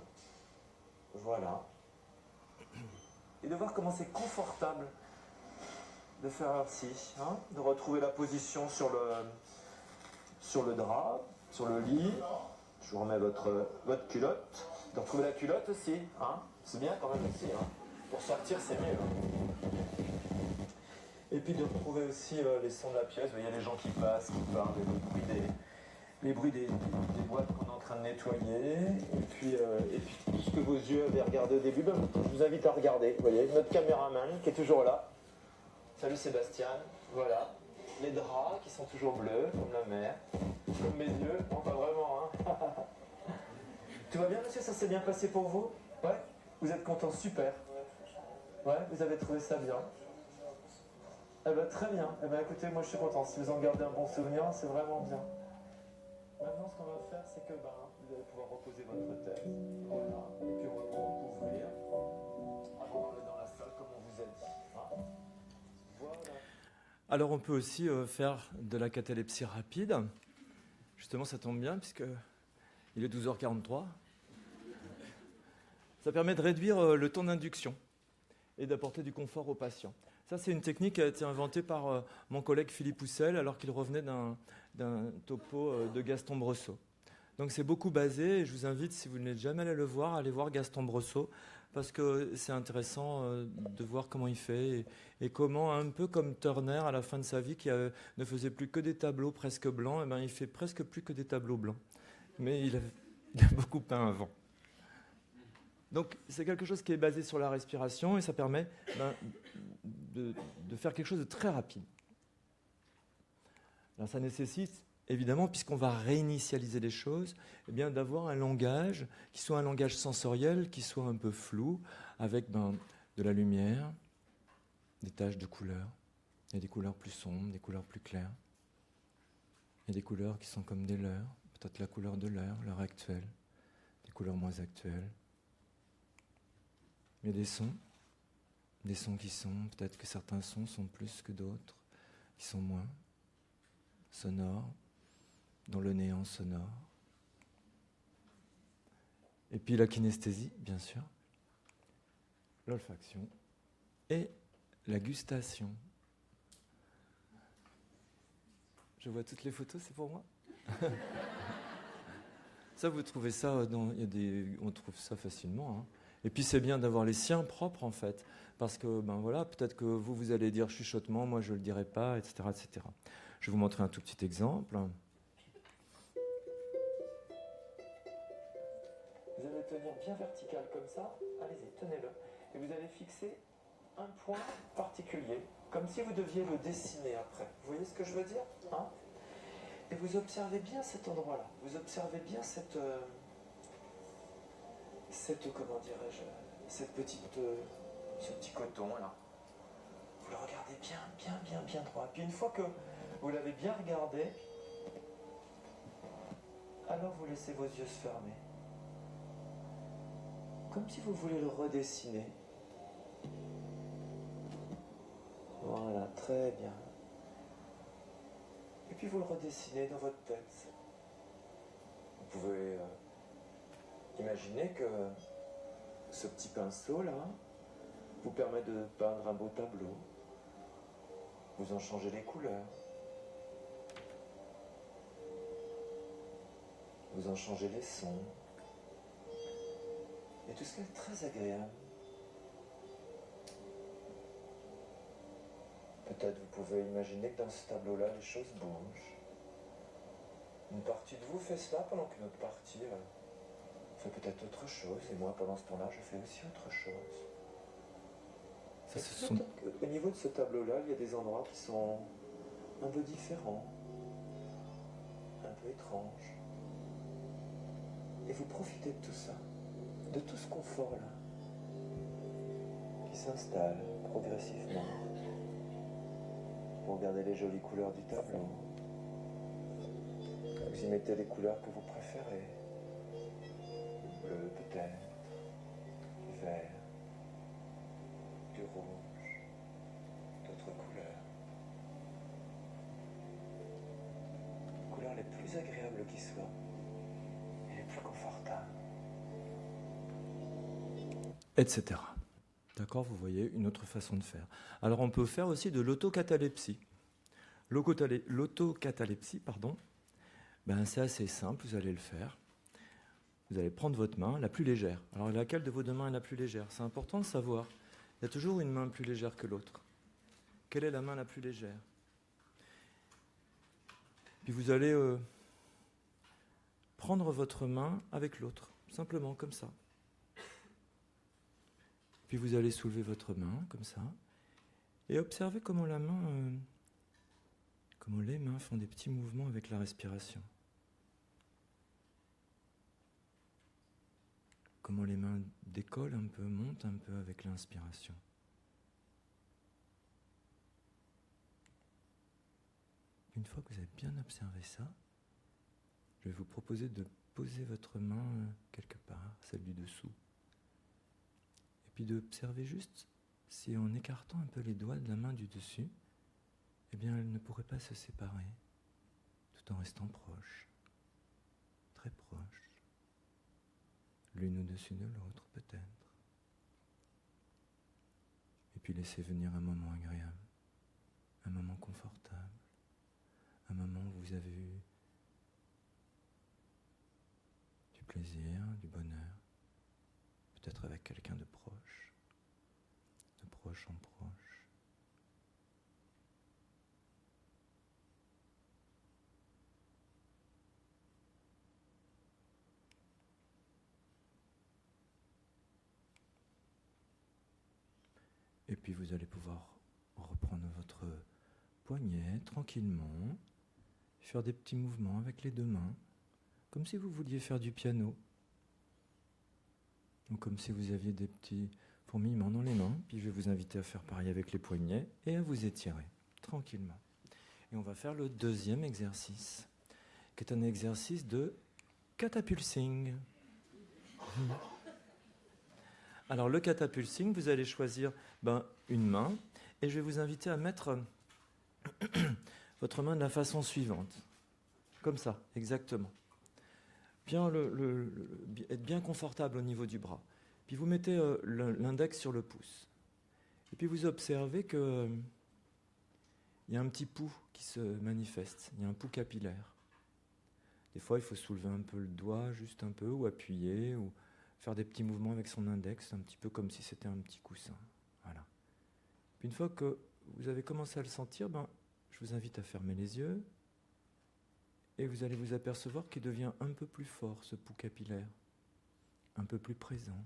voilà. Et de voir comment c'est confortable de faire ainsi, hein, de retrouver la position sur le drap, sur le lit. Je vous remets votre culotte. De retrouver la culotte aussi, hein. C'est bien quand même aussi, hein. Pour sortir, c'est mieux. Hein. Et puis de retrouver aussi les sons de la pièce. Il y a des gens qui passent, qui parlent, les bruits des boîtes qu'on est en train de nettoyer. Et puis tout ce que vos yeux avaient regardé au début, ben, je vous invite à regarder. Vous voyez, notre caméraman qui est toujours là. Salut Sébastien. Voilà. Les draps qui sont toujours bleus, comme la mer. Comme mes yeux. Bon, pas vraiment, hein. Tout va bien, monsieur? Ça s'est bien passé pour vous? Ouais? Vous êtes content? Super. Ouais, vous avez trouvé ça bien? Eh ben, très bien. Eh ben, écoutez, moi je suis content. Si vous en gardez un bon souvenir, c'est vraiment bien. Maintenant, ce qu'on va faire, c'est que vous allez pouvoir reposer votre tête. Voilà. Et puis, on va vous recouvrir avant d'aller dans la salle, comme on vous a dit. Hein? Voilà. Alors, on peut aussi faire de la catalepsie rapide. Justement, ça tombe bien, puisque il est 12h43. Ça permet de réduire le temps d'induction et d'apporter du confort aux patients. Ça, c'est une technique qui a été inventée par mon collègue Philippe Houssel, alors qu'il revenait d'un topo de Gaston Brosseau. Donc c'est beaucoup basé, et je vous invite, si vous n'êtes jamais allé le voir, à aller voir Gaston Brosseau, parce que c'est intéressant de voir comment il fait, et comment, un peu comme Turner à la fin de sa vie, qui ne faisait plus que des tableaux presque blancs, et ben, il fait presque plus que des tableaux blancs. Mais il a beaucoup peint avant. Donc c'est quelque chose qui est basé sur la respiration, et ça permet de faire quelque chose de très rapide. Alors ça nécessite, évidemment, puisqu'on va réinitialiser les choses, eh bien, d'avoir un langage qui soit un langage sensoriel, qui soit un peu flou, avec de la lumière, des taches de couleurs. Il y a des couleurs plus sombres, des couleurs plus claires. Il y a des couleurs qui sont comme des leurres, peut-être la couleur de l'heure actuelle, des couleurs moins actuelles. Il y a des sons qui sont, peut-être que certains sons sont plus que d'autres, qui sont moins sonores, dans le néant sonore. Et puis la kinesthésie, bien sûr. l'olfaction et la gustation. Je vois toutes les photos, c'est pour moi. Ça, vous trouvez ça on trouve ça facilement. Hein. Et puis c'est bien d'avoir les siens propres en fait, parce que ben voilà, peut-être que vous allez dire chuchotement, moi je le dirai pas, etc., etc. Je vais vous montrer un tout petit exemple. Vous allez tenir bien vertical comme ça. Allez-y, tenez-le. Et vous allez fixer un point particulier, comme si vous deviez le dessiner après. Vous voyez ce que je veux dire, hein? Et vous observez bien cet endroit-là. Vous observez bien cette comment dirais-je, ce petit coton là. Vous le regardez bien droit. Puis une fois que vous l'avez bien regardé, alors vous laissez vos yeux se fermer. Comme si vous voulez le redessiner. Voilà, très bien. Et puis vous le redessinez dans votre tête. Vous pouvez imaginer que ce petit pinceau-là vous permet de peindre un beau tableau. Vous en changez les couleurs. Vous en changez les sons. Et tout cela est très agréable. Peut-être vous pouvez imaginer que dans ce tableau-là, les choses bougent. Une partie de vous fait cela pendant qu'une autre partie fait peut-être autre chose. Et moi, pendant ce temps-là, je fais aussi autre chose. Au niveau de ce tableau-là, il y a des endroits qui sont un peu différents, un peu étranges. Et vous profitez de tout ça, de tout ce confort-là, qui s'installe progressivement. Vous regardez les jolies couleurs du tableau. Vous y mettez les couleurs que vous préférez. Du bleu peut-être, du vert, du rouge, d'autres couleurs. Les couleurs les plus agréables qui soient et les plus confortables. Etc. D'accord, vous voyez une autre façon de faire. Alors on peut faire aussi de l'autocatalepsie. L'autocatalepsie, pardon, ben, c'est assez simple, vous allez le faire. Vous allez prendre votre main, la plus légère. Alors laquelle de vos deux mains est la plus légère? C'est important de savoir. Il y a toujours une main plus légère que l'autre. Quelle est la main la plus légère? Puis vous allez prendre votre main avec l'autre, simplement comme ça. Puis vous allez soulever votre main, comme ça, et observez comment les mains font des petits mouvements avec la respiration. Comment les mains décollent un peu, montent un peu avec l'inspiration. Une fois que vous avez bien observé ça, je vais vous proposer de poser votre main quelque part, celle du dessous. Puis d'observer juste si en écartant un peu les doigts de la main du dessus, eh bien elles ne pourraient pas se séparer, tout en restant proches, très proches, l'une au-dessus de l'autre peut-être. Et puis laisser venir un moment agréable, un moment confortable, un moment où vous avez eu du plaisir, du bonheur, peut-être avec quelqu'un de proche en proche. Et puis vous allez pouvoir reprendre votre poignet tranquillement, faire des petits mouvements avec les deux mains, comme si vous vouliez faire du piano. Ou comme si vous aviez des petits fourmillements dans les mains. Puis je vais vous inviter à faire pareil avec les poignets et à vous étirer tranquillement. Et on va faire le deuxième exercice, qui est un exercice de catapulsing. Alors le catapulsing, vous allez choisir une main et je vais vous inviter à mettre votre main de la façon suivante. Comme ça, exactement. Être bien confortable au niveau du bras. Puis vous mettez l'index sur le pouce. Et puis vous observez que il y a un petit pouls qui se manifeste. Il y a un pouls capillaire. Des fois, il faut soulever un peu le doigt, juste un peu, ou appuyer, ou faire des petits mouvements avec son index, un petit peu comme si c'était un petit coussin. Voilà. Puis une fois que vous avez commencé à le sentir, je vous invite à fermer les yeux et vous allez vous apercevoir qu'il devient un peu plus fort, ce pouls capillaire, un peu plus présent.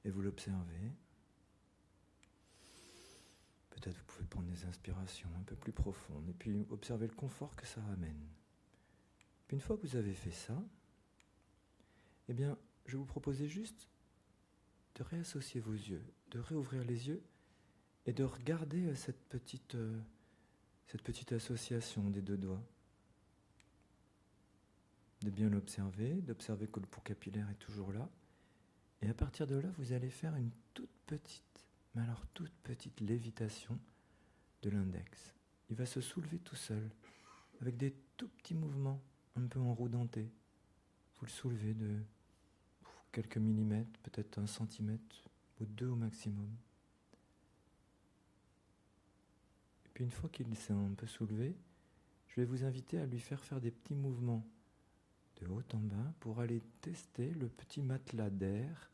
Et vous l'observez. Peut-être vous pouvez prendre des inspirations un peu plus profondes et puis observer le confort que ça ramène. Puis une fois que vous avez fait ça, eh bien, je vais vous proposer juste de réassocier vos yeux, de réouvrir les yeux et de regarder cette petite association des deux doigts. De bien l'observer, d'observer que le pouls capillaire est toujours là. Et à partir de là, vous allez faire une toute petite lévitation de l'index. Il va se soulever tout seul, avec des tout petits mouvements, un peu en roue dentée. Vous le soulevez de quelques millimètres, peut-être 1 centimètre, ou 2 au maximum. Et puis une fois qu'il s'est un peu soulevé, je vais vous inviter à lui faire des petits mouvements de haut en bas pour aller tester le petit matelas d'air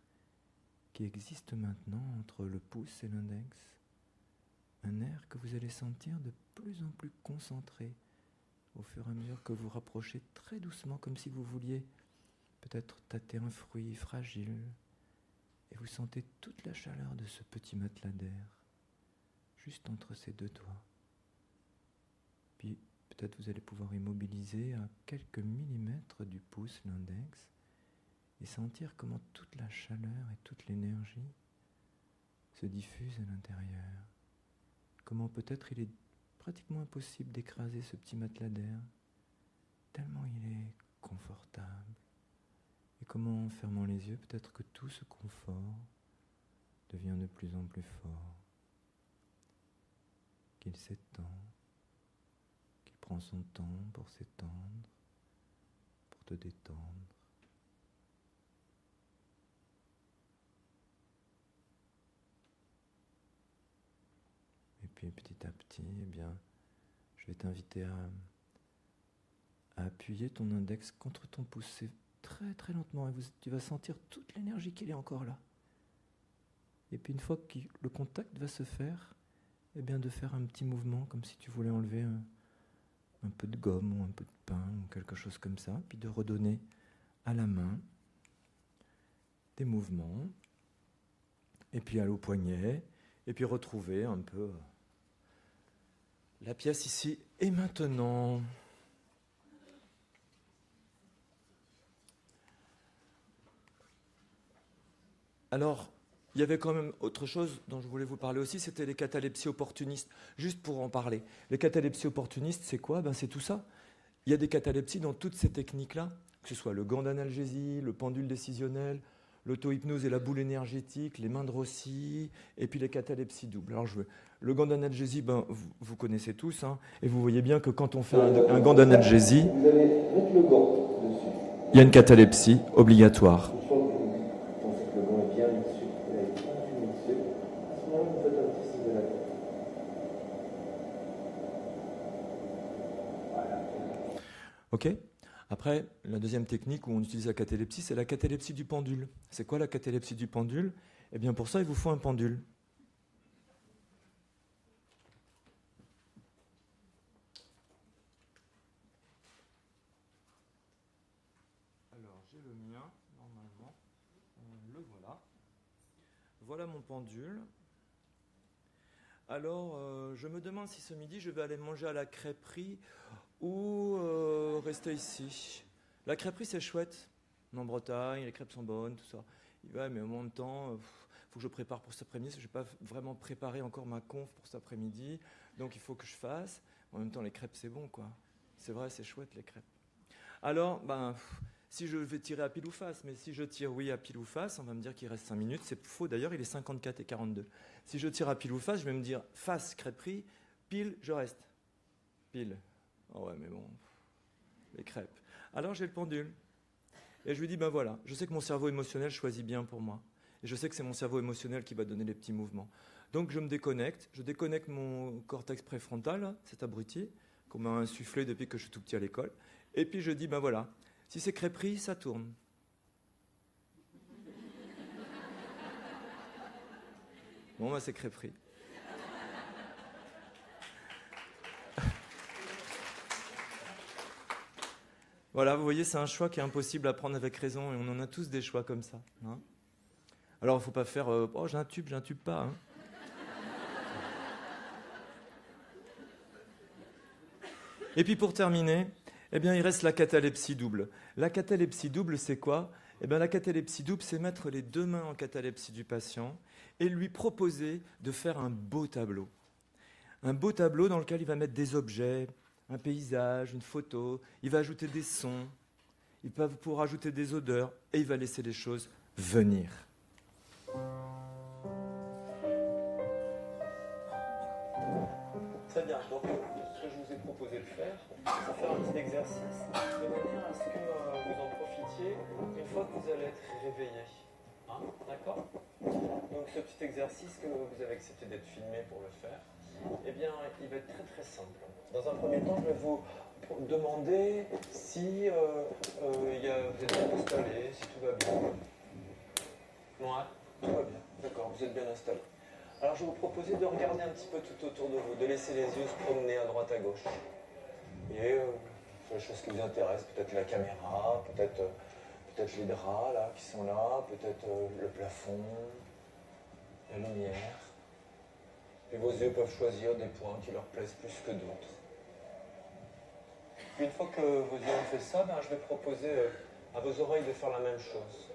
qui existe maintenant entre le pouce et l'index. Un air que vous allez sentir de plus en plus concentré au fur et à mesure que vous rapprochez très doucement, comme si vous vouliez peut-être tâter un fruit fragile. Et vous sentez toute la chaleur de ce petit matelas d'air, juste entre ces deux doigts. Puis peut-être vous allez pouvoir immobiliser à quelques millimètres du pouce l'index et sentir comment toute la chaleur et toute l'énergie se diffuse à l'intérieur. Comment peut-être il est pratiquement impossible d'écraser ce petit matelas d'air, tellement il est confortable. Et comment, en fermant les yeux, peut-être que tout ce confort devient de plus en plus fort, qu'il s'étend, qu'il prend son temps pour s'étendre, pour te détendre. Et puis petit à petit, eh bien, je vais t'inviter à appuyer ton index contre ton pouce. C'est très très lentement et tu vas sentir toute l'énergie qu'il est encore là. Et puis une fois que le contact va se faire, eh bien de faire un petit mouvement comme si tu voulais enlever un peu de gomme ou un peu de pain ou quelque chose comme ça, puis de redonner à la main des mouvements, et puis aller au poignet, et puis retrouver un peu la pièce ici et maintenant. Alors, il y avait quand même autre chose dont je voulais vous parler aussi, c'était les catalepsies opportunistes. Juste pour en parler. Les catalepsies opportunistes, c'est quoi ? C'est tout ça. Il y a des catalepsies dans toutes ces techniques-là, que ce soit le gant d'analgésie, le pendule décisionnel, l'auto-hypnose et la boule énergétique, les mains de Rossi, et puis les catalepsies doubles. Alors, le gant d'analgésie, vous connaissez tous, et vous voyez bien que quand on fait un gant d'analgésie, il y a une catalepsie obligatoire. Ok ? Après, la deuxième technique où on utilise la catalepsie, c'est la catalepsie du pendule. C'est quoi la catalepsie du pendule ? Eh bien pour ça, il vous faut un pendule. Alors, j'ai le mien, normalement. Le voilà. Voilà mon pendule. Alors, je me demande si ce midi, je vais aller manger à la crêperie ou rester ici. La crêperie, c'est chouette. En Bretagne, les crêpes sont bonnes, tout ça. Ouais, mais en même temps, faut que je prépare pour cet après-midi. Je n'ai pas vraiment préparé encore ma conf pour cet après-midi. Donc, il faut que je fasse. En même temps, les crêpes, c'est bon, quoi. C'est vrai, c'est chouette, les crêpes. Alors, si je vais tirer à pile ou face, mais si je tire oui à pile ou face, on va me dire qu'il reste 5 minutes. C'est faux, d'ailleurs, il est 54 et 42. Si je tire à pile ou face, je vais me dire face, crêperie, pile, je reste. Pile. Oh ouais, mais bon, les crêpes. Alors j'ai le pendule. Et je lui dis, ben voilà, je sais que mon cerveau émotionnel choisit bien pour moi. Et je sais que c'est mon cerveau émotionnel qui va donner les petits mouvements. Donc je me déconnecte, je déconnecte mon cortex préfrontal, là, cet abruti, qu'on m'a insufflé depuis que je suis tout petit à l'école. Et puis je dis, ben voilà, si c'est crêperie, ça tourne. Bon, ben c'est crêperie. Voilà, vous voyez, c'est un choix qui est impossible à prendre avec raison, et on en a tous des choix comme ça. Hein. Alors, il ne faut pas faire oh, j'ai un tube pas. Hein. Et puis, pour terminer, eh bien, il reste la catalepsie double. La catalepsie double, c'est quoi? Eh bien, la catalepsie double, c'est mettre les deux mains en catalepsie du patient et lui proposer de faire un beau tableau. Un beau tableau dans lequel il va mettre des objets, un paysage, une photo, il va ajouter des sons, il va pouvoir ajouter des odeurs, et il va laisser les choses venir. Très bien, donc ce que je vous ai proposé de faire, c'est faire un petit exercice de manière à ce que vous en profitiez une fois que vous allez être réveillé. Hein, d'accord? Donc ce petit exercice que vous avez accepté d'être filmé pour le faire, eh bien, il va être très très simple. Dans un premier temps, je vais vous demander si vous êtes bien installé, si tout va bien. Ouais, tout va bien. D'accord, vous êtes bien installé. Alors, je vais vous proposer de regarder un petit peu tout autour de vous, de laisser les yeux se promener à droite à gauche. Et sur les choses qui vous intéressent, peut-être la caméra, peut-être les draps là qui sont là, peut-être le plafond, la lumière. Et vos yeux peuvent choisir des points qui leur plaisent plus que d'autres. Une fois que vos yeux ont fait ça, je vais proposer à vos oreilles de faire la même chose.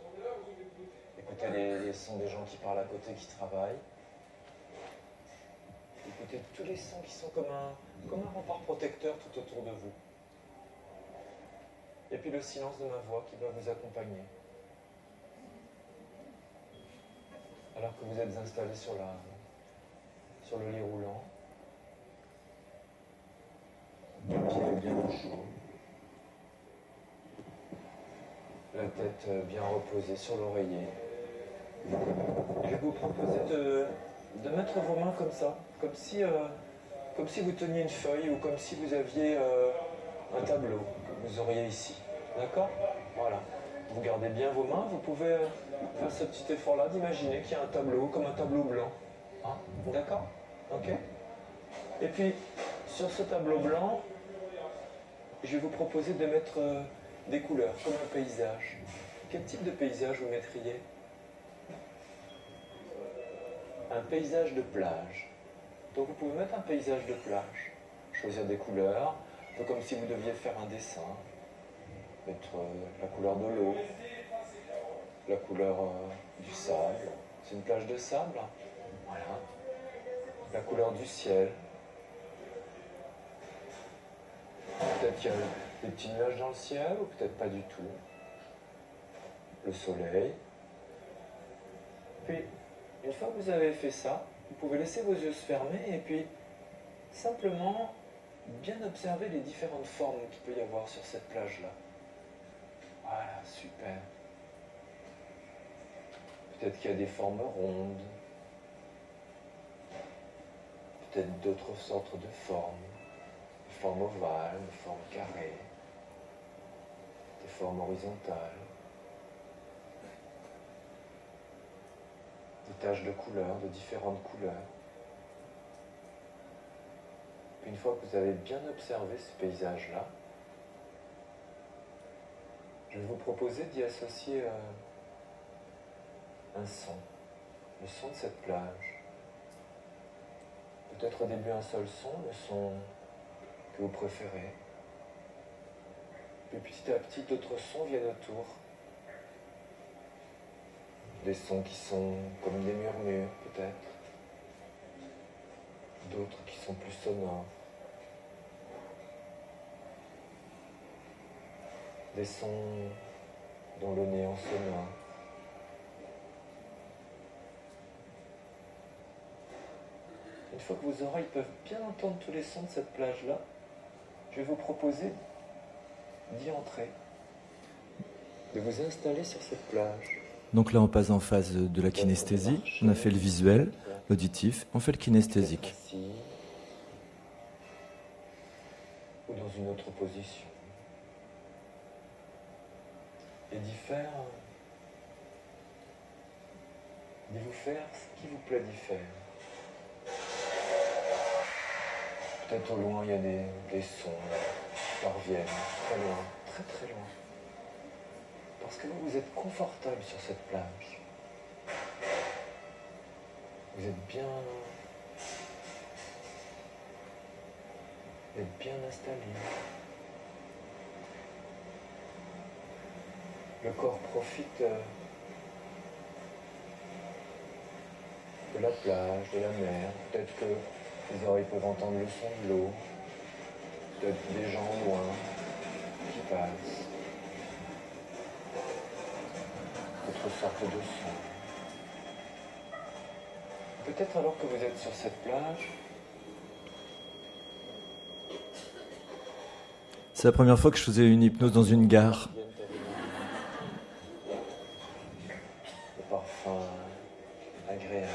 Écoutez les sons des gens qui parlent à côté, qui travaillent. Écoutez tous les sons qui sont comme un rempart protecteur tout autour de vous. Et puis le silence de ma voix qui va vous accompagner. Alors que vous êtes installé sur le lit roulant. Le pied bien au chaud. La tête bien reposée sur l'oreiller. Je vais vous proposer de mettre vos mains comme ça, comme si vous teniez une feuille ou comme si vous aviez un tableau que vous auriez ici. D'accord? Voilà. Vous gardez bien vos mains, vous pouvez faire ce petit effort-là d'imaginer qu'il y a un tableau, comme un tableau blanc. Hein? D'accord? Ok? Et puis, sur ce tableau blanc, je vais vous proposer de mettre des couleurs, comme un paysage. Quel type de paysage vous mettriez? Un paysage de plage. Donc vous pouvez mettre un paysage de plage, choisir des couleurs, un peu comme si vous deviez faire un dessin, mettre la couleur de l'eau, la couleur du sable. C'est une plage de sable. Voilà. La couleur du ciel. Peut-être qu'il y a des petits nuages dans le ciel, ou peut-être pas du tout. Le soleil. Puis, une fois que vous avez fait ça, vous pouvez laisser vos yeux se fermer et puis simplement bien observer les différentes formes qu'il peut y avoir sur cette plage-là. Voilà, super. Peut-être qu'il y a des formes rondes, peut-être d'autres sortes de formes, des formes ovales, des formes carrées, des formes horizontales, des taches de couleurs, de différentes couleurs. Puis une fois que vous avez bien observé ce paysage-là, je vais vous proposer d'y associer un son, le son de cette plage. Peut-être au début un seul son, le son que vous préférez. Puis petit à petit, d'autres sons viennent autour. Des sons qui sont comme des murmures, peut-être. D'autres qui sont plus sonores. Des sons dans le néant sonore. Une fois que vos oreilles peuvent bien entendre tous les sons de cette plage-là, je vais vous proposer d'y entrer, de vous installer sur cette plage. Donc là, on passe en phase de la kinesthésie. On a fait le visuel, l'auditif, on fait le kinesthésique. Assis, ou dans une autre position. Et d'y vous faire ce qui vous plaît d'y faire. Peut-être au loin, il y a des sons qui reviennent, très loin, très très loin. Parce que vous êtes confortable sur cette plage. Vous êtes bien installé. Le corps profite de la plage, de la mer. Peut-être que les oreilles peuvent entendre le son de l'eau. Peut-être des gens loin qui passent. D'autres sortes de sons. Peut-être alors que vous êtes sur cette plage, C'est la première fois que je faisais une hypnose dans une gare. le parfum agréable.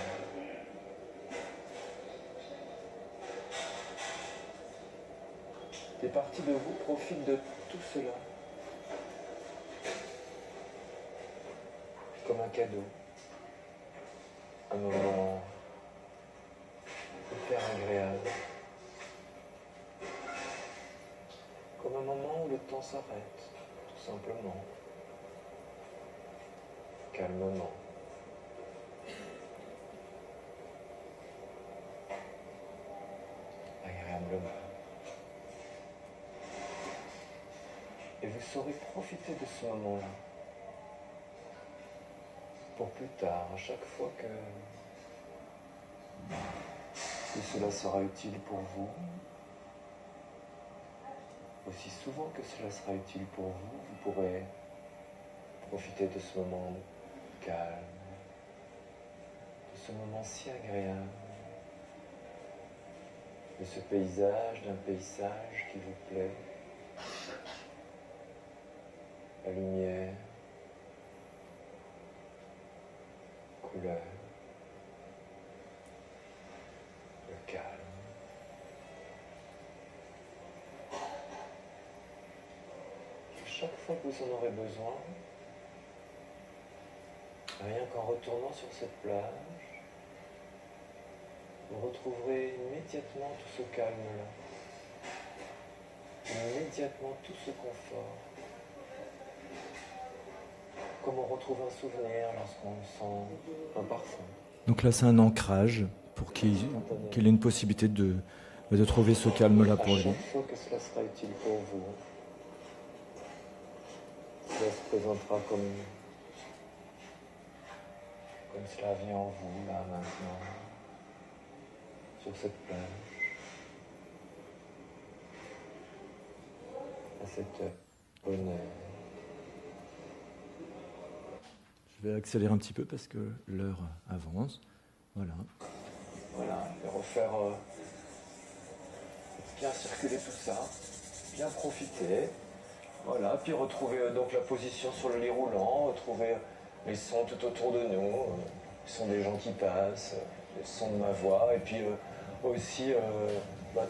Des parties de vous profitent de tout cela. Comme un cadeau. Un moment hyper agréable. Comme un moment où le temps s'arrête, tout simplement. Calmement. Agréablement. Et vous saurez profiter de ce moment-là. Pour plus tard, à chaque fois que cela sera utile pour vous, aussi souvent que cela sera utile pour vous, vous pourrez profiter de ce moment calme, de ce moment si agréable, de ce paysage, d'un paysage qui vous plaît, la lumière, couleur, le calme. Chaque fois que vous en aurez besoin, rien qu'en retournant sur cette plage, vous retrouverez immédiatement tout ce calme-là, immédiatement tout ce confort, comme on retrouve un souvenir lorsqu'on sent un parfum. Donc là, c'est un ancrage pour qu'il ait une possibilité de trouver ce calme-là pour lui. À chaque fois que cela sera utile pour vous, cela se présentera comme cela vient en vous, là, maintenant, sur cette plage, à cette bonne heure. Je vais accélérer un petit peu parce que l'heure avance. Voilà. Voilà, et refaire bien circuler tout ça, bien profiter. Voilà, puis retrouver donc la position sur le lit roulant, retrouver les sons tout autour de nous, les sons des gens qui passent, les sons de ma voix, et puis aussi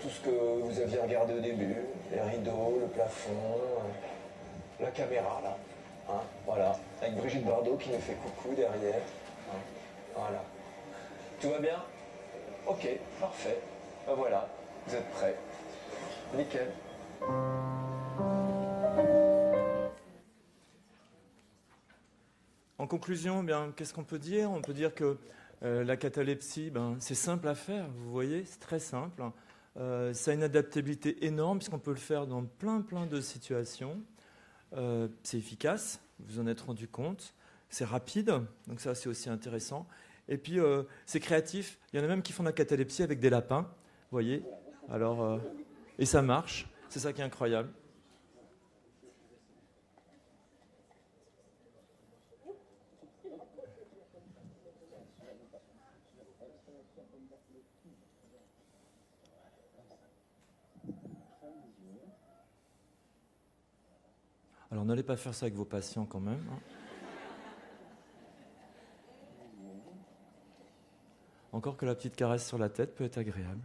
tout ce que vous aviez regardé au début, les rideaux, le plafond, la caméra là. Hein, voilà, avec Brigitte Bardot qui nous fait coucou derrière. Hein, voilà. Tout va bien? Ok, parfait. Ben voilà, vous êtes prêts. Nickel. En conclusion, bien, qu'est-ce qu'on peut dire? On peut dire que la catalepsie, c'est simple à faire, vous voyez, c'est très simple. Ça a une adaptabilité énorme puisqu'on peut le faire dans plein de situations. C'est efficace, vous en êtes rendu compte. C'est rapide, donc ça c'est aussi intéressant. Et puis c'est créatif. Il y en a même qui font de la catalepsie avec des lapins, vous voyez. Alors, et ça marche, c'est ça qui est incroyable. Alors n'allez pas faire ça avec vos patients quand même. Hein. Encore que la petite caresse sur la tête peut être agréable.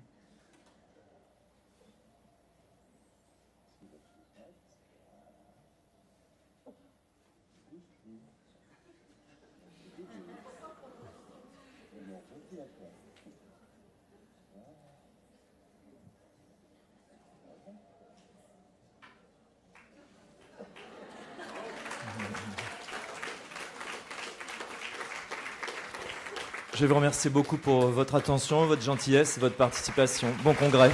Je vous remercie beaucoup pour votre attention, votre gentillesse, votre participation. Bon congrès.